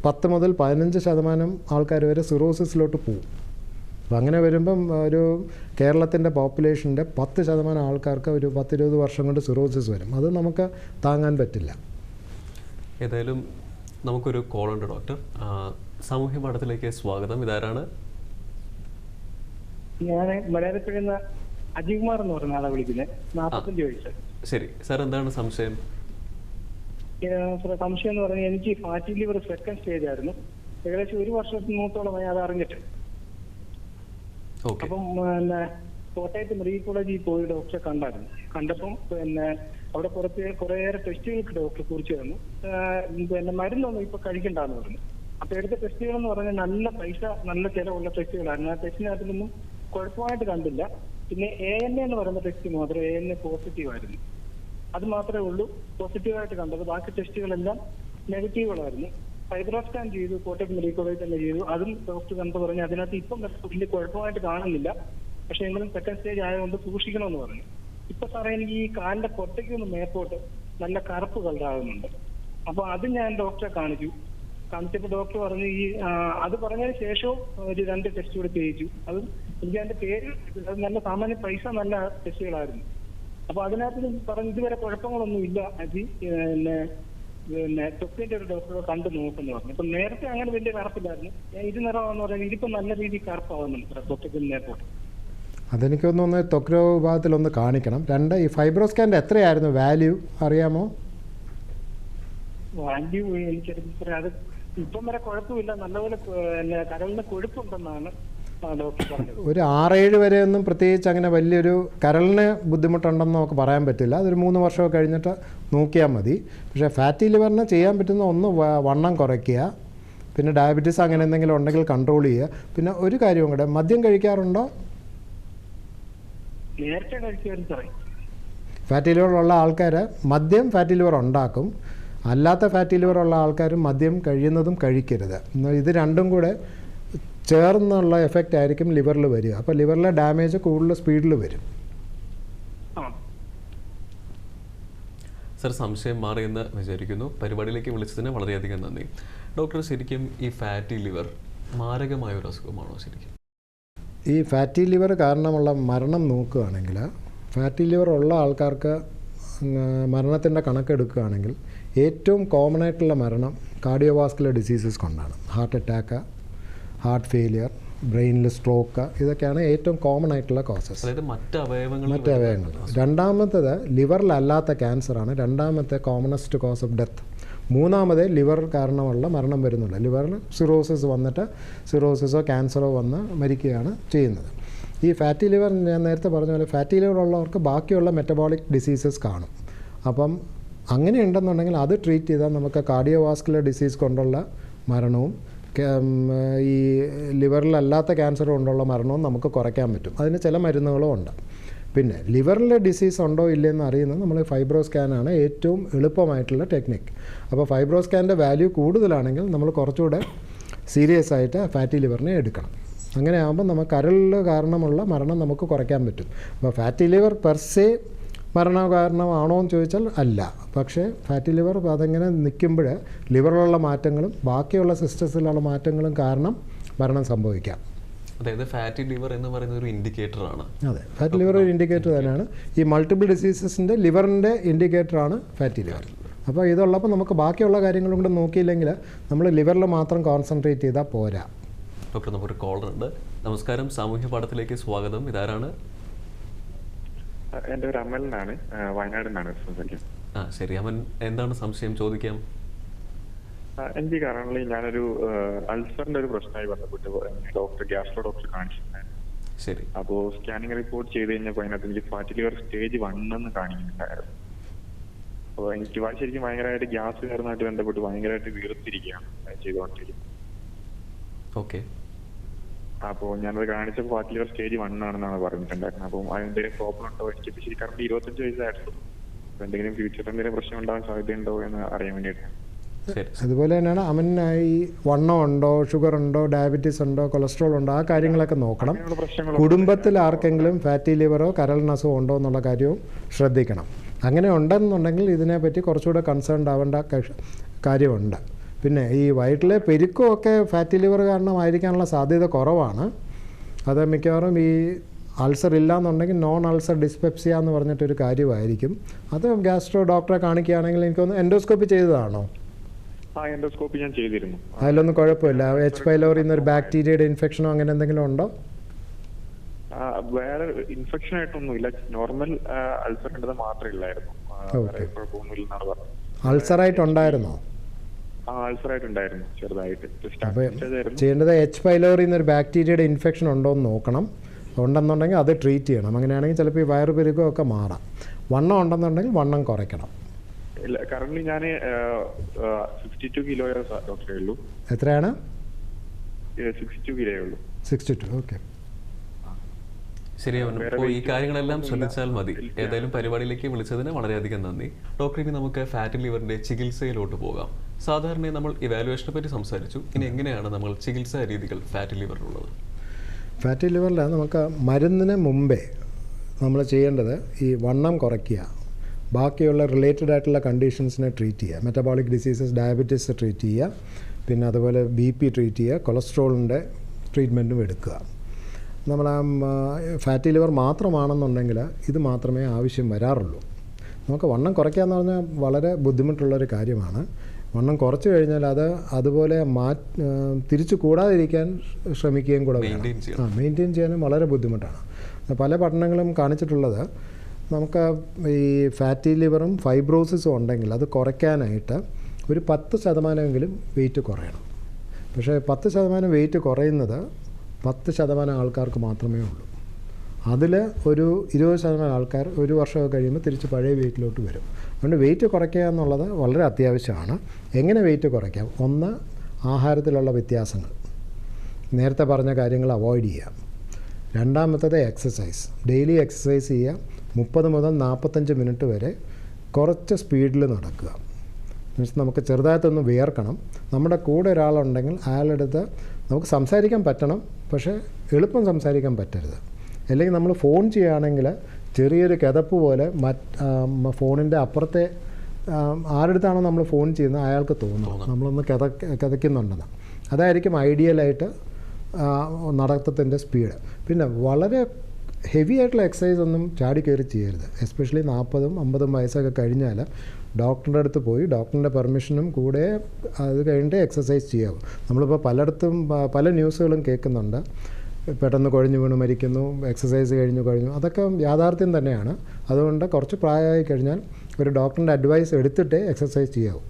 10 മുതൽ 15% ആൾക്കാർ വരെ സിറോസിസിലോട്ട് പോകും. അപ്പം അങ്ങനെ വരുമ്പം ഒരു കേരളത്തിൻ്റെ പോപ്പുലേഷൻ്റെ 10% ആൾക്കാർക്ക് ഒരു 10-20 വർഷം കൊണ്ട് സിറോസിസ് വരും. അത് നമുക്ക് താങ്ങാൻ പറ്റില്ല. ഏതായാലും നമുക്കൊരു കോളുണ്ട് ഡോക്ടർ. സാമൂഹ്യ പാഠത്തിലേക്ക് സ്വാഗതം. ഇതാരാണ്? ഞാൻ മലയാളപ്പെടുന്ന അജികുമാർ എന്ന് പറഞ്ഞ ആളെ വിളിക്കുന്നത്. 45 വയസ്സ്. ശരി സാർ, എന്താണ് സംശയം? സംശയം എന്ന് പറഞ്ഞാൽ എനിക്ക് ഫാറ്റി ലിവർ സെക്കൻഡ് സ്റ്റേജ് ആയിരുന്നു. ഏകദേശം 1 വർഷത്തോളമായി അത് അറിഞ്ഞിട്ട്. അപ്പം കോട്ടയത്ത് മെഡിക്കൽ കോളേജിൽ പോയി ഡോക്ടറെ കണ്ടായിരുന്നു. കണ്ടപ്പം അവിടെ കുറേയേറെ ടെസ്റ്റുകൾക്ക് ഡോക്ടർ കുറിച്ച് തന്നു. മരുന്നൊന്നും ഇപ്പൊ കഴിക്കണ്ടെന്ന് പറഞ്ഞു. അപ്പൊ എടുത്ത ടെസ്റ്റുകൾ എന്ന് പറഞ്ഞാൽ നല്ല പൈസ, നല്ല ചിലവുള്ള ടെസ്റ്റുകളായിരുന്നു. ആ ടെസ്റ്റിനകത്തൊന്നും കുഴപ്പമായിട്ട് കണ്ടില്ല. പിന്നെ ANA എന്ന് പറയുന്ന ടെസ്റ്റ് മാത്രം ANA പോസിറ്റീവ് ആയിരുന്നു. അത് മാത്രമേ ഉള്ളൂ പോസിറ്റീവായിട്ട് കണ്ടത്. ബാക്കി ടെസ്റ്റുകളെല്ലാം നെഗറ്റീവുകളായിരുന്നു. ഫൈബ്രോ സ്കാൻ ചെയ്തു, കോട്ടയം മെഡിക്കൽ കോളേജ് തന്നെ ചെയ്തു. അതും ഡോക്ടർ കണ്ടു പറഞ്ഞു അതിനകത്ത് ഇപ്പം വലിയ കുഴപ്പമായിട്ട് കാണുന്നില്ല, പക്ഷെ എങ്കിലും സെക്കൻഡ് സ്റ്റേജ് ആയതുകൊണ്ട് സൂക്ഷിക്കണമെന്ന് പറഞ്ഞു. ഇപ്പൊ സാറേ എനിക്ക് ഈ കാലിന്റെ പൊട്ടയ്ക്കൊന്ന് മേപ്പോട്ട് നല്ല കറുപ്പ് കളറാകുന്നുണ്ട്. അപ്പൊ അത് ഞാൻ ഡോക്ടറെ കാണിച്ചപ്പോൾ ഡോക്ടർ പറഞ്ഞു അത് പറഞ്ഞതിന് ശേഷവും ഒരു 2 ടെസ്റ്റ് കൂടെ ചെയ്യിച്ചു. അത് എനിക്ക് അതിന്റെ പേര് അത് നല്ല സാമാന്യ പൈസ നല്ല ടെസ്റ്റുകളായിരുന്നു. അപ്പൊ അതിനകത്ത് പറഞ്ഞു ഇതുവരെ കുഴപ്പങ്ങളൊന്നും ഇല്ല അജി, പിന്നെ തൊക്കിന്റെ ഒരു ഡോക്ടറെ കണ്ടു നോക്കുന്നു പറഞ്ഞു. അപ്പൊ നേരത്തെ അങ്ങനെ വലിയ കറുപ്പില്ലായിരുന്നു. ഞാൻ നിറമാണെന്ന് പറയുന്നത് ഇതിപ്പോ നല്ല രീതിയിൽ കറുപ്പാവുന്നുണ്ട് തൊക്കിന് നേരത്തോട്ട്. അതെനിക്കൊന്ന് ത്വക്ക് രോഗ വിഭാഗത്തിലൊന്ന് കാണിക്കണം. 2 ഈ ഫൈബ്രോ സ്കാൻ്റെ എത്രയായിരുന്നു വാല്യൂ അറിയാമോ? വാല്യൂ എനിക്കറിയാം. അത് ഇപ്പം വരെ കുഴപ്പമില്ല, നല്ലപോലെ കരളിന് കൊഴുപ്പുണ്ടെന്നാണ് ഡോക്ടർ പറഞ്ഞത്. ഒരു 6-7 വരെയൊന്നും പ്രത്യേകിച്ച് അങ്ങനെ വലിയൊരു കരളിന് ബുദ്ധിമുട്ടുണ്ടെന്ന് നമുക്ക് പറയാൻ പറ്റില്ല. അതൊരു 3 വർഷമൊക്കെ കഴിഞ്ഞിട്ട് നോക്കിയാൽ മതി. പക്ഷേ ഫാറ്റി ലിവറിന് ചെയ്യാൻ പറ്റുന്ന ഒന്ന് വണ്ണം കുറയ്ക്കുക, പിന്നെ ഡയബറ്റീസ് അങ്ങനെ എന്തെങ്കിലും ഉണ്ടെങ്കിൽ കൺട്രോൾ ചെയ്യുക. പിന്നെ ഒരു കാര്യവും കൂടെ, മദ്യം കഴിക്കാറുണ്ടോ? നേരത്തെ കഴിക്കുമായിരുന്നു. ഫാറ്റി ലിവർ ഉള്ള ആൾക്കാർ മദ്യം ഫാറ്റി ലിവർ ഉണ്ടാക്കും. അല്ലാത്ത ഫാറ്റി ലിവർ ഉള്ള ആൾക്കാരും മദ്യം കഴിയുന്നതും കഴിക്കരുത്. ഇത് രണ്ടും കൂടെ ചേർന്നുള്ള എഫക്റ്റ് ആയിരിക്കും ലിവറിൽ വരിക. അപ്പോൾ ലിവറിലെ ഡാമേജ് കൂടുതൽ സ്പീഡിൽ വരും. സർ, സംശയം മാറിയെന്ന് വിചാരിക്കുന്നു. പരിപാടിയിലേക്ക് വിളിച്ചതിന് വളരെയധികം നന്ദി. ഡോക്ടർ, ശരിക്കും ഈ ഫാറ്റി ലിവർ മാരകമായ ഒരു അസുഖമാണോ ശരിക്കും? ഈ ഫാറ്റി ലിവർ കാരണമുള്ള മരണം നോക്കുകയാണെങ്കിൽ, ഫാറ്റി ലിവർ ഉള്ള ആൾക്കാർക്ക് മരണത്തിൻ്റെ കണക്കെടുക്കുകയാണെങ്കിൽ ഏറ്റവും കോമൺ ആയിട്ടുള്ള മരണം കാർഡിയോവാസ്കുലർ ഡിസീസസ് കൊണ്ടാണ്. ഹാർട്ട് അറ്റാക്ക്, ഹാർട്ട് ഫെയിലിയർ, ബ്രെയിനിൽ സ്ട്രോക്ക്, ഇതൊക്കെയാണ് ഏറ്റവും കോമൺ ആയിട്ടുള്ള കോസസ്. മറ്റ് അവയവങ്ങൾ. രണ്ടാമത്തേത് ലിവറിലല്ലാത്ത ക്യാൻസറാണ് രണ്ടാമത്തെ കോമണസ്റ്റ് കോസ് ഓഫ് ഡെത്ത്. മൂന്നാമത് ലിവർ കാരണമുള്ള മരണം വരുന്നുള്ളൂ. ലിവറിൽ സിറോസിസ് വന്നിട്ട് സിറോസിസോ ക്യാൻസറോ വന്ന് മരിക്കുകയാണ് ചെയ്യുന്നത്. ഈ ഫാറ്റി ലിവർ ഞാൻ നേരത്തെ പറഞ്ഞ പോലെ ഫാറ്റി ലിവർ ഉള്ളവർക്ക് ബാക്കിയുള്ള മെറ്റബോളിക് ഡിസീസസ് കാണും. അപ്പം അങ്ങനെ ഉണ്ടെന്നുണ്ടെങ്കിൽ അത് ട്രീറ്റ് ചെയ്താൽ നമുക്ക് കാർഡിയോവാസ്കുലർ ഡിസീസ് കൊണ്ടുള്ള മരണവും ഈ ലിവറിലല്ലാത്ത ക്യാൻസർ കൊണ്ടുള്ള മരണവും നമുക്ക് കുറയ്ക്കാൻ പറ്റും. അതിന് ചില മരുന്നുകളും ഉണ്ട്. പിന്നെ ലിവറിൽ ഡിസീസ് ഉണ്ടോ ഇല്ലയെന്ന് അറിയുന്നത് നമ്മൾ ഫൈബ്രോ സ്കാനാണ് ഏറ്റവും എളുപ്പമായിട്ടുള്ള ടെക്നിക്ക്. അപ്പോൾ ഫൈബ്രോ സ്കാനിൻ്റെ വാല്യൂ കൂടുതലാണെങ്കിൽ നമ്മൾ കുറച്ചുകൂടെ സീരിയസ് ആയിട്ട് ഫാറ്റി ലിവറിനെ എടുക്കണം. അങ്ങനെ ആകുമ്പോൾ നമുക്ക് കരളിൽ കാരണമുള്ള മരണം നമുക്ക് കുറയ്ക്കാൻ പറ്റും. അപ്പോൾ ഫാറ്റി ലിവർ പെർസേ മരണകാരണമാണോ എന്ന് ചോദിച്ചാൽ അല്ല. പക്ഷേ ഫാറ്റി ലിവർ അതെങ്ങനെ നിൽക്കുമ്പോൾ ലിവറിലുള്ള മാറ്റങ്ങളും ബാക്കിയുള്ള സിസ്റ്റംസിലുള്ള മാറ്റങ്ങളും കാരണം മരണം സംഭവിക്കാം. അതായത് ഫാറ്റി ലിവർ എന്ന് പറയുന്ന ഒരു ഇൻഡിക്കേറ്ററാണ്. അതെ, ഫാറ്റി ലിവർ ഒരു ഇൻഡിക്കേറ്റർ തന്നെയാണ്. ഈ മൾട്ടിപ്പിൾ ഡിസീസസിൻ്റെ ലിവറിൻ്റെ ഇൻഡിക്കേറ്ററാണ് ഫാറ്റി ലിവർ. അപ്പോൾ ഇതുള്ളപ്പോൾ നമുക്ക് ബാക്കിയുള്ള കാര്യങ്ങളും കൂടെ നോക്കിയില്ലെങ്കിൽ നമ്മൾ ലിവറിൽ മാത്രം കോൺസെൻട്രേറ്റ് ചെയ്താൽ പോരാ. ഡോക്ടർ, നമുക്കൊരു കോളർ ഉണ്ട്. നമസ്കാരം, സാമൂഹ്യ പാഠത്തിലേക്ക് സ്വാഗതം. ഇതാരാണ്? എൻ്റെ ഒരു അമലിനാണ്, വയനാട് നിന്നാണ് സംസാരിക്കുന്നത്. ശരി അമൻ, എന്താണ് സംശയം? ചോദിക്കാം. എനിക്ക് കറണ്ട്ലി ഞാനൊരു അൾസറിന്റെ ഒരു പ്രശ്നമായി ബന്ധപ്പെട്ട് ഗ്യാസ്ട്രോ ഡോക്ടർ കാണിച്ചിട്ടുണ്ടായിരുന്നു. ശരി. അപ്പോൾ സ്കാനിങ് റിപ്പോർട്ട് ചെയ്ത് കഴിഞ്ഞപ്പോൾ അതിനകത്ത് എനിക്ക് ഫാറ്റി ലിവർ സ്റ്റേജ് 1 എന്ന് കാണിക്കുന്നുണ്ടായിരുന്നു. അപ്പോൾ എനിക്ക് ശരിക്കും ഭയങ്കരമായിട്ട് ഗ്യാസ് കയറുന്നതായിട്ട് ബന്ധപ്പെട്ട് ഭയങ്കരമായിട്ട് വീർത്തിരിക്കുകയാണ് ചെയ്തുകൊണ്ടിരിക്കുന്നത്. ഓക്കെ. അപ്പോൾ ഞാനത് കാണിച്ചപ്പോൾ ഫാറ്റി ലിവർ സ്റ്റേജ് 1 ആണെന്നാണ് പറഞ്ഞിട്ടുണ്ടായിരുന്നത്. അപ്പോൾ എന്തെങ്കിലും പ്രോബ്ലം ഉണ്ടോ? എനിക്ക് ശരിക്കും 25 വയസ്സായിരുന്നു. അപ്പോൾ എന്തെങ്കിലും ഫ്യൂച്ചറിൽ എന്തെങ്കിലും പ്രശ്നം ഉണ്ടാകാൻ സാധ്യതയുണ്ടോ എന്ന് അറിയാൻ വേണ്ടിയിട്ടാണ്. അതുപോലെ തന്നെയാണ് അമനായി വണ്ണം ഉണ്ടോ, ഷുഗർ ഉണ്ടോ, ഡയബറ്റീസ് ഉണ്ടോ, കൊളസ്ട്രോൾ ഉണ്ടോ, ആ കാര്യങ്ങളൊക്കെ നോക്കണം. കുടുംബത്തിൽ ആർക്കെങ്കിലും ഫാറ്റി ലിവറോ കരളിനസോ ഉണ്ടോ എന്നുള്ള കാര്യവും ശ്രദ്ധിക്കണം. അങ്ങനെ ഉണ്ടെന്നുണ്ടെങ്കിൽ ഇതിനെപ്പറ്റി കുറച്ചുകൂടെ കൺസേൺഡ് ആവേണ്ട കാര്യമുണ്ട്. പിന്നെ ഈ വയറ്റിലെ പെരുക്കമൊക്കെ ഫാറ്റി ലിവർ കാരണമായിരിക്കാനുള്ള സാധ്യത കുറവാണ്. അത് മിക്കവാറും ഈ അൾസർ ഇല്ലയെന്നുണ്ടെങ്കിൽ നോൺ അൾസർ ഡിസ്പെപ്സിയ എന്ന് പറഞ്ഞിട്ടൊരു കാര്യമായിരിക്കും. അത് ഗ്യാസ്ട്രോ ഡോക്ടറെ കാണിക്കുകയാണെങ്കിൽ എനിക്കൊന്ന് എൻഡോസ്കോപ്പി ചെയ്തതാണോ? എൻഡോസ്കോപ്പി ഞാൻ ചെയ്തിരുന്നു. അതിലൊന്നും കുഴപ്പമില്ല. എച്ച് പൈലോറി എന്നൊരു ബാക്ടീരിയയുടെ ഇൻഫെക്ഷനോ അങ്ങനെ എന്തെങ്കിലും ഉണ്ടോ? വേറെ ഇൻഫെക്ഷൻ ആയിട്ടൊന്നുമില്ല, നോർമൽ അൾസർ ഉണ്ടത് മാത്രമേ ഇല്ലായിരുന്നു. കുഴപ്പമൊന്നുമില്ലെന്നാണ് പറഞ്ഞത്. അൾസറായിട്ടുണ്ടായിരുന്നോ? അൾസറായിട്ടുണ്ടായിരുന്നു ചെറുതായിട്ട്. ചെയ്യേണ്ടത് എച്ച് പൈലോറി എന്നൊരു ബാക്ടീരിയയുടെ ഇൻഫെക്ഷൻ ഉണ്ടോ എന്ന് നോക്കണം. ഉണ്ടെന്നുണ്ടെങ്കിൽ അത് ട്രീറ്റ് ചെയ്യണം. അങ്ങനെയാണെങ്കിൽ ചിലപ്പോൾ ഈ വയറ് പെരുക്കമൊക്കെ മാറാം. വണ്ണം ഉണ്ടെന്നുണ്ടെങ്കിൽ വണ്ണം കുറയ്ക്കണം. ഇല്ല, കറന്റ് ഞാൻ 62 കിലോയേ ഡോക്ടറേ ഉള്ളൂ. എത്രയാണ്? 62 കിലോയേ ഉള്ളൂ. 62. ഓക്കെ, ശരിയാവും. അപ്പോൾ ഈ കാര്യങ്ങളെല്ലാം ശ്രദ്ധിച്ചാൽ മതി. ഏതായാലും പരിപാടിയിലേക്ക് വിളിച്ചതിന് വളരെയധികം നന്ദി. ഡോക്ടർ, ഇനി നമുക്ക് ഫാറ്റി ലിവറിന്റെ ചികിത്സയിലോട്ട് പോകാം. സാധാരണ നമ്മൾ ഇവാലുവേഷനെ പറ്റി സംസാരിച്ചു. ഇനി എങ്ങനെയാണ് നമ്മൾ ചികിത്സാ രീതികൾ ഫാറ്റി ലിവറിലുള്ളത്? ഫാറ്റി ലിവറിൽ നമുക്ക് മരുന്നിന് മുമ്പേ നമ്മൾ ചെയ്യേണ്ടത് ഈ വണ്ണം കുറയ്ക്കുക, ബാക്കിയുള്ള റിലേറ്റഡ് ആയിട്ടുള്ള കണ്ടീഷൻസിനെ ട്രീറ്റ് ചെയ്യുക. മെറ്റബോളിക് ഡിസീസസ്, ഡയബറ്റീസ് ട്രീറ്റ് ചെയ്യുക. പിന്നെ അതുപോലെ BP ട്രീറ്റ് ചെയ്യുക. കൊളസ്ട്രോളിൻ്റെ ട്രീറ്റ്മെൻറ്റും എടുക്കുക. നമ്മൾ ഫാറ്റി ലിവർ മാത്രമാണെന്നുണ്ടെങ്കിൽ ഇത് മാത്രമേ ആവശ്യം വരാറുള്ളൂ. നമുക്ക് വണ്ണം കുറയ്ക്കുകയെന്ന് പറഞ്ഞാൽ വളരെ ബുദ്ധിമുട്ടുള്ളൊരു കാര്യമാണ്. വണ്ണം കുറച്ച് കഴിഞ്ഞാൽ അത് അതുപോലെ തിരിച്ചു കൂടാതിരിക്കാൻ ശ്രമിക്കുകയും കൂടെ വേണം. മെയിൻറ്റെയിൻ ചെയ്യാനും വളരെ ബുദ്ധിമുട്ടാണ്. പല പഠനങ്ങളും കാണിച്ചിട്ടുള്ളത് നമുക്ക് ഈ ഫാറ്റി ലിവറും ഫൈബ്രോസിസും ഉണ്ടെങ്കിൽ അത് കുറയ്ക്കാനായിട്ട് ഒരു 10% വെയിറ്റ് കുറയണം. പക്ഷേ 10% വെയിറ്റ് കുറയുന്നത് 10% ആൾക്കാർക്ക് മാത്രമേ ഉള്ളൂ. അതിൽ ഒരു 20% ആൾക്കാർ ഒരു വർഷമൊക്കെ കഴിയുമ്പോൾ തിരിച്ച് പഴയ വെയിറ്റിലോട്ട് വരും. അതുകൊണ്ട് വെയിറ്റ് കുറയ്ക്കുക എന്നുള്ളത് വളരെ അത്യാവശ്യമാണ്. എങ്ങനെ വെയിറ്റ് കുറയ്ക്കാം? ഒന്ന്, ആഹാരത്തിലുള്ള വ്യത്യാസങ്ങൾ, നേരത്തെ പറഞ്ഞ കാര്യങ്ങൾ അവോയ്ഡ് ചെയ്യുക. രണ്ടാമത്തത് എക്സസൈസ്. ഡെയിലി എക്സസൈസ് ചെയ്യുക. 30 മുതൽ 45 മിനിറ്റ് വരെ കുറച്ച് സ്പീഡിൽ നടക്കുക. മീൻസ് നമുക്ക് ചെറുതായിട്ടൊന്ന് വിയർക്കണം. നമ്മുടെ കൂടെ ഒരാളുണ്ടെങ്കിൽ അയാളെടുത്ത് നമുക്ക് സംസാരിക്കാൻ പറ്റണം, പക്ഷേ എളുപ്പം സംസാരിക്കാൻ പറ്റരുത്. അല്ലെങ്കിൽ നമ്മൾ ഫോൺ ചെയ്യുകയാണെങ്കിൽ ചെറിയൊരു കിതപ്പ് പോലെ ഫോണിൻ്റെ അപ്പുറത്തെ ആരെടുത്താണോ നമ്മൾ ഫോൺ ചെയ്യുന്നത് അയാൾക്ക് തോന്നും നമ്മളൊന്ന് കിതയ്ക്കുന്നുണ്ടെന്ന്. അതായിരിക്കും ഐഡിയലായിട്ട് നടത്തത്തിൻ്റെ സ്പീഡ്. പിന്നെ വളരെ ഹെവി ആയിട്ടുള്ള എക്സസൈസ് ഒന്നും ചാടി കയറി ചെയ്യരുത്. എസ്പെഷ്യലി 40 50 വയസ്സൊക്കെ കഴിഞ്ഞാൽ ഡോക്ടറുടെ അടുത്ത് പോയി ഡോക്ടറിൻ്റെ പെർമിഷനും കൂടെ അത് കഴിഞ്ഞിട്ട് എക്സസൈസ് ചെയ്യാവും. നമ്മളിപ്പോൾ പലയിടത്തും പല ന്യൂസുകളും കേൾക്കുന്നുണ്ട്. പെട്ടെന്ന് കുഴഞ്ഞു വീണ് മരിക്കുന്നു, എക്സസൈസ് കഴിഞ്ഞു. അതൊക്കെ യാഥാർത്ഥ്യം തന്നെയാണ്. അതുകൊണ്ട് കുറച്ച് പ്രായമായി കഴിഞ്ഞാൽ ഒരു ഡോക്ടറിൻ്റെ അഡ്വൈസ് എടുത്തിട്ടേ എക്സസൈസ് ചെയ്യാവൂ.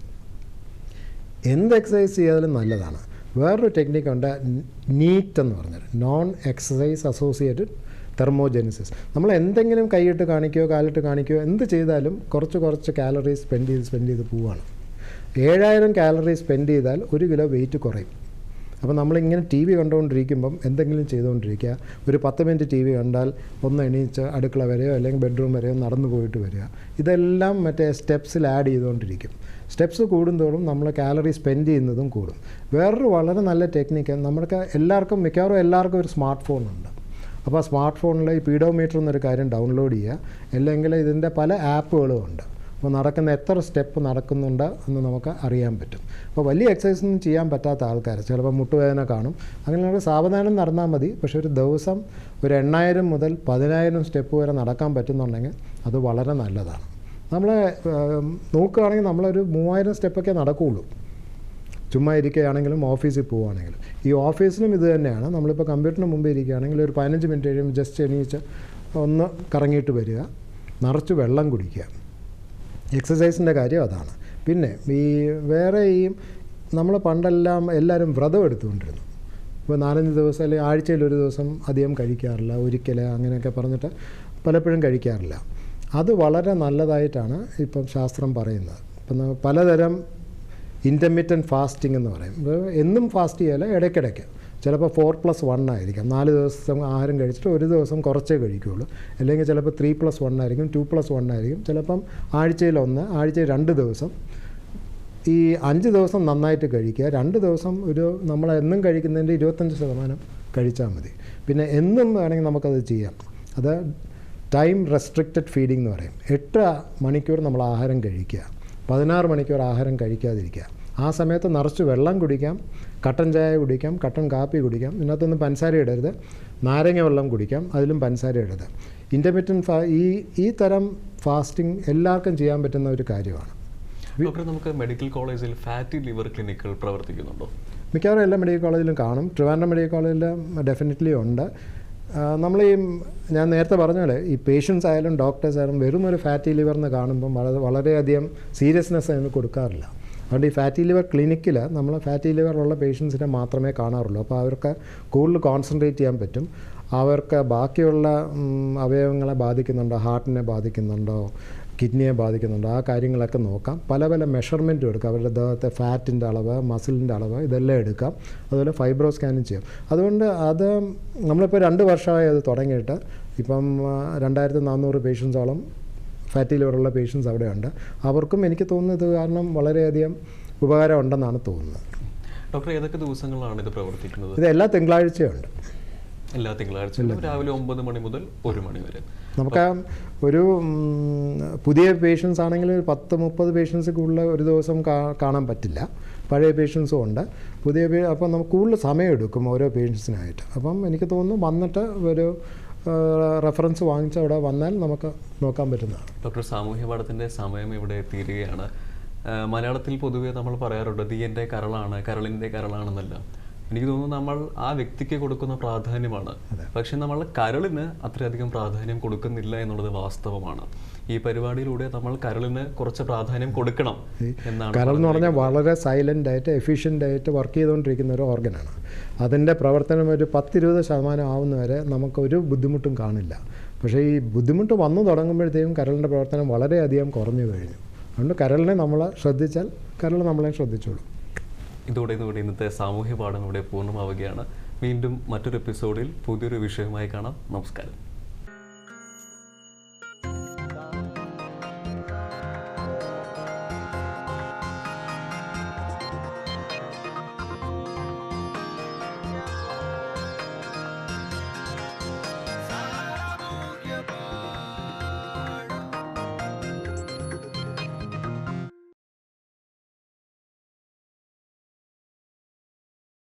എന്ത് എക്സസൈസ് ചെയ്താലും നല്ലതാണ്. വേറൊരു ടെക്നിക്കുണ്ട്, നീറ്റ് എന്ന് പറഞ്ഞത്, നോൺ എക്സസൈസ് അസോസിയേറ്റഡ് തെർമോജെനിസിസ്. നമ്മൾ എന്തെങ്കിലും കൈയിട്ട് കാണിക്കുകയോ കാലിട്ട് കാണിക്കുകയോ എന്ത് ചെയ്താലും കുറച്ച് കാലറീസ് സ്പെൻഡ് ചെയ്ത് പോവുകയാണ്. 7000 കാലറി സ്പെൻഡ് ചെയ്താൽ 1 കിലോ വെയിറ്റ് കുറയും. അപ്പോൾ നമ്മളിങ്ങനെ ടി വി കണ്ടുകൊണ്ടിരിക്കുമ്പം എന്തെങ്കിലും ചെയ്തുകൊണ്ടിരിക്കുക. ഒരു 10 മിനിറ്റ് ടി വി കണ്ടാൽ ഒന്ന് എണീച്ച് അടുക്കള വരെയോ അല്ലെങ്കിൽ ബെഡ്റൂം വരെയോ നടന്നു പോയിട്ട് വരിക. ഇതെല്ലാം മറ്റേ സ്റ്റെപ്സിൽ ആഡ് ചെയ്തുകൊണ്ടിരിക്കും. സ്റ്റെപ്സ് കൂടുന്തോറും നമ്മൾ കാലറി സ്പെൻഡ് ചെയ്യുന്നതും കൂടും. വേറൊരു വളരെ നല്ല ടെക്നിക്ക്, നമ്മൾക്ക് മിക്കവാറും എല്ലാവർക്കും ഒരു സ്മാർട്ട് ഫോണുണ്ട്. അപ്പോൾ ആ സ്മാർട്ട് ഫോണിൽ ഈ പീഡോമീറ്റർ എന്നൊരു കാര്യം ഡൗൺലോഡ് ചെയ്യുക, അല്ലെങ്കിൽ ഇതിൻ്റെ പല ആപ്പുകളും ഉണ്ട്. അപ്പോൾ നടക്കുന്ന എത്ര സ്റ്റെപ്പ് നടക്കുന്നുണ്ട് എന്ന് നമുക്ക് അറിയാൻ പറ്റും. അപ്പോൾ വലിയ എക്സസൈസ് ഒന്നും ചെയ്യാൻ പറ്റാത്ത ആൾക്കാർ, ചിലപ്പോൾ മുട്ടുവേദന കാണും, അങ്ങനെയുള്ള സാവധാനം നടന്നാൽ മതി. പക്ഷേ ഒരു ദിവസം ഒരു 8000 മുതൽ 10000 സ്റ്റെപ്പ് വരെ നടക്കാൻ പറ്റുന്നുണ്ടെങ്കിൽ അത് വളരെ നല്ലതാണ്. നമ്മൾ നോക്കുകയാണെങ്കിൽ നമ്മളൊരു 3000 സ്റ്റെപ്പൊക്കെ നടക്കുകയുള്ളൂ ചുമ്മാ ഇരിക്കുകയാണെങ്കിലും ഓഫീസിൽ പോവുകയാണെങ്കിലും. ഈ ഓഫീസിലും ഇത് തന്നെയാണ്. നമ്മളിപ്പോൾ കമ്പ്യൂട്ടറിന് മുമ്പ് ഇരിക്കുകയാണെങ്കിൽ ഒരു 15 മിനിറ്റ് കഴിയുമ്പോൾ ജസ്റ്റ് എണീച്ച് ഒന്ന് കറങ്ങിയിട്ട് വരിക, നിറച്ച് വെള്ളം കുടിക്കുക. എക്സസൈസിൻ്റെ കാര്യം അതാണ്. പിന്നെ ഈ വേറെ നമ്മൾ പണ്ടെല്ലാം എല്ലാവരും വ്രതം എടുത്തുകൊണ്ടിരുന്നു. ഇപ്പോൾ 4-5 ദിവസം അല്ലെങ്കിൽ ആഴ്ചയിൽ ഒരു ദിവസം അധികം കഴിക്കാറില്ല, ഒരിക്കൽ അങ്ങനെയൊക്കെ പറഞ്ഞിട്ട് പലപ്പോഴും കഴിക്കാറില്ല. അത് വളരെ നല്ലതായിട്ടാണ് ഇപ്പം ശാസ്ത്രം പറയുന്നത്. ഇപ്പം പലതരം ഇൻ്റർമിറ്റൻറ്റ് ഫാസ്റ്റിംഗ് എന്ന് പറയും. എന്നും ഫാസ്റ്റ് ചെയ്യല്ല, ഇടയ്ക്കിടയ്ക്ക്. ചിലപ്പോൾ 4+1 ആയിരിക്കാം. 4 ദിവസം ആഹാരം കഴിച്ചിട്ട് ഒരു ദിവസം കുറച്ചേ കഴിക്കുകയുള്ളൂ. അല്ലെങ്കിൽ ചിലപ്പോൾ 3+1 ആയിരിക്കും, 2+1 ആയിരിക്കും. ചിലപ്പം ആഴ്ചയിൽ 1, ആഴ്ചയിൽ 2 ദിവസം. ഈ 5 ദിവസം നന്നായിട്ട് കഴിക്കുക. 2 ദിവസം നമ്മൾ എന്നും കഴിക്കുന്നതിൻ്റെ 25% കഴിച്ചാൽ മതി. പിന്നെ എന്നും വേണമെങ്കിൽ നമുക്കത് ചെയ്യാം. അത് ടൈം റെസ്ട്രിക്റ്റഡ് ഫീഡിംഗ് എന്ന് പറയും. 8 മണിക്കൂർ നമ്മൾ ആഹാരം കഴിക്കുക, 16 മണിക്കൂർ ആഹാരം കഴിക്കാതിരിക്കുക. ആ സമയത്ത് നിറച്ച് വെള്ളം കുടിക്കാം, കട്ടൻ ചായ കുടിക്കാം, കട്ടൻ കാപ്പി കുടിക്കാം. ഇതിനകത്തൊന്നും പഞ്ചസാര ഇടരുത്. നാരങ്ങ വെള്ളം കുടിക്കാം, അതിലും പഞ്ചസാര ഇടരുത്. ഇൻ്റർമിറ്റൻറ്റ് ഈ തരം ഫാസ്റ്റിംഗ് എല്ലാവർക്കും ചെയ്യാൻ പറ്റുന്ന ഒരു കാര്യമാണ്. ഡോക്ടർ, നമുക്ക് മെഡിക്കൽ കോളേജിൽ ഫാറ്റി ലിവർ ക്ലിനിക്കുകൾ പ്രവർത്തിക്കുന്നുണ്ടോ? മിക്കവാറും എല്ലാ മെഡിക്കൽ കോളേജിലും കാണും. ട്രിവാൻഡ്രം മെഡിക്കൽ കോളേജിൽ ഡെഫിനറ്റ്ലി ഉണ്ട്. നമ്മൾ ഞാൻ നേരത്തെ പറഞ്ഞ പോലെ ഈ പേഷ്യൻസ് ആയാലും ഡോക്ടേഴ്സ് ആയാലും വെറും ഒരു ഫാറ്റി ലിവറിന് കാണുമ്പം വളരെയധികം സീരിയസ്നെസ് അതിന് കൊടുക്കാറില്ല. അതുകൊണ്ട് ഈ ഫാറ്റി ലിവർ ക്ലിനിക്കിൽ നമ്മൾ ഫാറ്റി ലിവറുള്ള പേഷ്യൻസിനെ മാത്രമേ കാണാറുള്ളൂ. അപ്പോൾ അവർക്ക് കൂടുതൽ കോൺസെൻട്രേറ്റ് ചെയ്യാൻ പറ്റും. അവർക്ക് ബാക്കിയുള്ള അവയവങ്ങളെ ബാധിക്കുന്നുണ്ടോ, ഹാർട്ടിനെ ബാധിക്കുന്നുണ്ടോ, കിഡ്നിയെ ബാധിക്കുന്നുണ്ടോ, ആ കാര്യങ്ങളൊക്കെ നോക്കാം. പല മെഷർമെൻറ്റും എടുക്കാം. അവരുടെ ദേഹത്തെ ഫാറ്റിൻ്റെ അളവ്, മസിലിൻ്റെ അളവ് ഇതെല്ലാം എടുക്കാം. അതുപോലെ ഫൈബ്രോ സ്കാനും ചെയ്യും. അതുകൊണ്ട് അത് നമ്മളിപ്പോൾ 2 വർഷമായി അത് തുടങ്ങിയിട്ട് ഇപ്പം 2400 പേഷ്യൻസോളം ഫാറ്റി ലിവറുള്ള പേഷ്യൻസ് അവിടെയുണ്ട്. അവർക്കും എനിക്ക് തോന്നുന്നത് കാരണം വളരെയധികം ഉപകാരം ഉണ്ടെന്നാണ് തോന്നുന്നത്. ഡോക്ടർ, ഏതൊക്കെ ദിവസങ്ങളാണ് ഇത് പ്രവർത്തിക്കുന്നത്? ഇത് എല്ലാ തിങ്കളാഴ്ചയുണ്ട്. എല്ലാ തിങ്കളാഴ്ചയും രാവിലെ 9 മണി മുതൽ 1 മണി വരെ. നമുക്ക് ഒരു പുതിയ പേഷ്യൻസ് ആണെങ്കിൽ 10-30 പേഷ്യൻസ് കൂടുതൽ ഒരു ദിവസം കാണാൻ പറ്റില്ല. പഴയ പേഷ്യൻസും ഉണ്ട്, പുതിയ അപ്പം നമുക്ക് കൂടുതൽ സമയം എടുക്കും ഓരോ പേഷ്യൻസിനായിട്ട്. അപ്പം എനിക്ക് തോന്നുന്നു വന്നിട്ട് ഒരു റെഫറൻസ് വാങ്ങിച്ച അവിടെ വന്നാൽ നമുക്ക് നോക്കാൻ പറ്റുന്നതാണ്. ഡോക്ടർ, സാമൂഹ്യ പാഠത്തിൻ്റെ സമയം ഇവിടെ എത്തിയിരിക്കുകയാണ്. മലയാളത്തിൽ പൊതുവേ നമ്മൾ പറയാറുണ്ട് തീയൻ്റെ കരളാണ്, കരളിൻ്റെ കരളാണെന്നല്ല. എനിക്ക് തോന്നുന്നു നമ്മൾ ആ വ്യക്തിക്ക് കൊടുക്കുന്ന പ്രാധാന്യമാണ്. പക്ഷെ നമ്മൾ കരളിന് അത്രയധികം പ്രാധാന്യം കൊടുക്കുന്നില്ല എന്നുള്ളത് വാസ്തവമാണ്. ഈ പരിപാടിയിലൂടെ നമ്മൾ കരളിന് കുറച്ച് പ്രാധാന്യം കൊടുക്കണം എന്നാണ്. കരൾ എന്ന് പറഞ്ഞാൽ വളരെ സൈലൻ്റ് ആയിട്ട് എഫിഷ്യൻ്റ് ആയിട്ട് വർക്ക് ചെയ്തുകൊണ്ടിരിക്കുന്ന ഒരു ഓർഗനാണ്. അതിൻ്റെ പ്രവർത്തനം ഒരു 10-20% ആവുന്നവരെ നമുക്കൊരു ബുദ്ധിമുട്ടും കാണില്ല. പക്ഷേ ഈ ബുദ്ധിമുട്ട് വന്നു തുടങ്ങുമ്പോഴത്തേക്കും കരളിൻ്റെ പ്രവർത്തനം വളരെയധികം കുറഞ്ഞു കഴിഞ്ഞു. അതുകൊണ്ട് കരളിനെ നമ്മൾ ശ്രദ്ധിച്ചാൽ കരൾ നമ്മളെ ശ്രദ്ധിച്ചോളൂ. ഇതോടെ ഇന്നത്തെ സാമൂഹ്യ പാഠം ഇവിടെ പൂർണ്ണമാവുകയാണ്. വീണ്ടും മറ്റൊരു എപ്പിസോഡിൽ പുതിയൊരു വിഷയവുമായി കാണാം. നമസ്കാരം.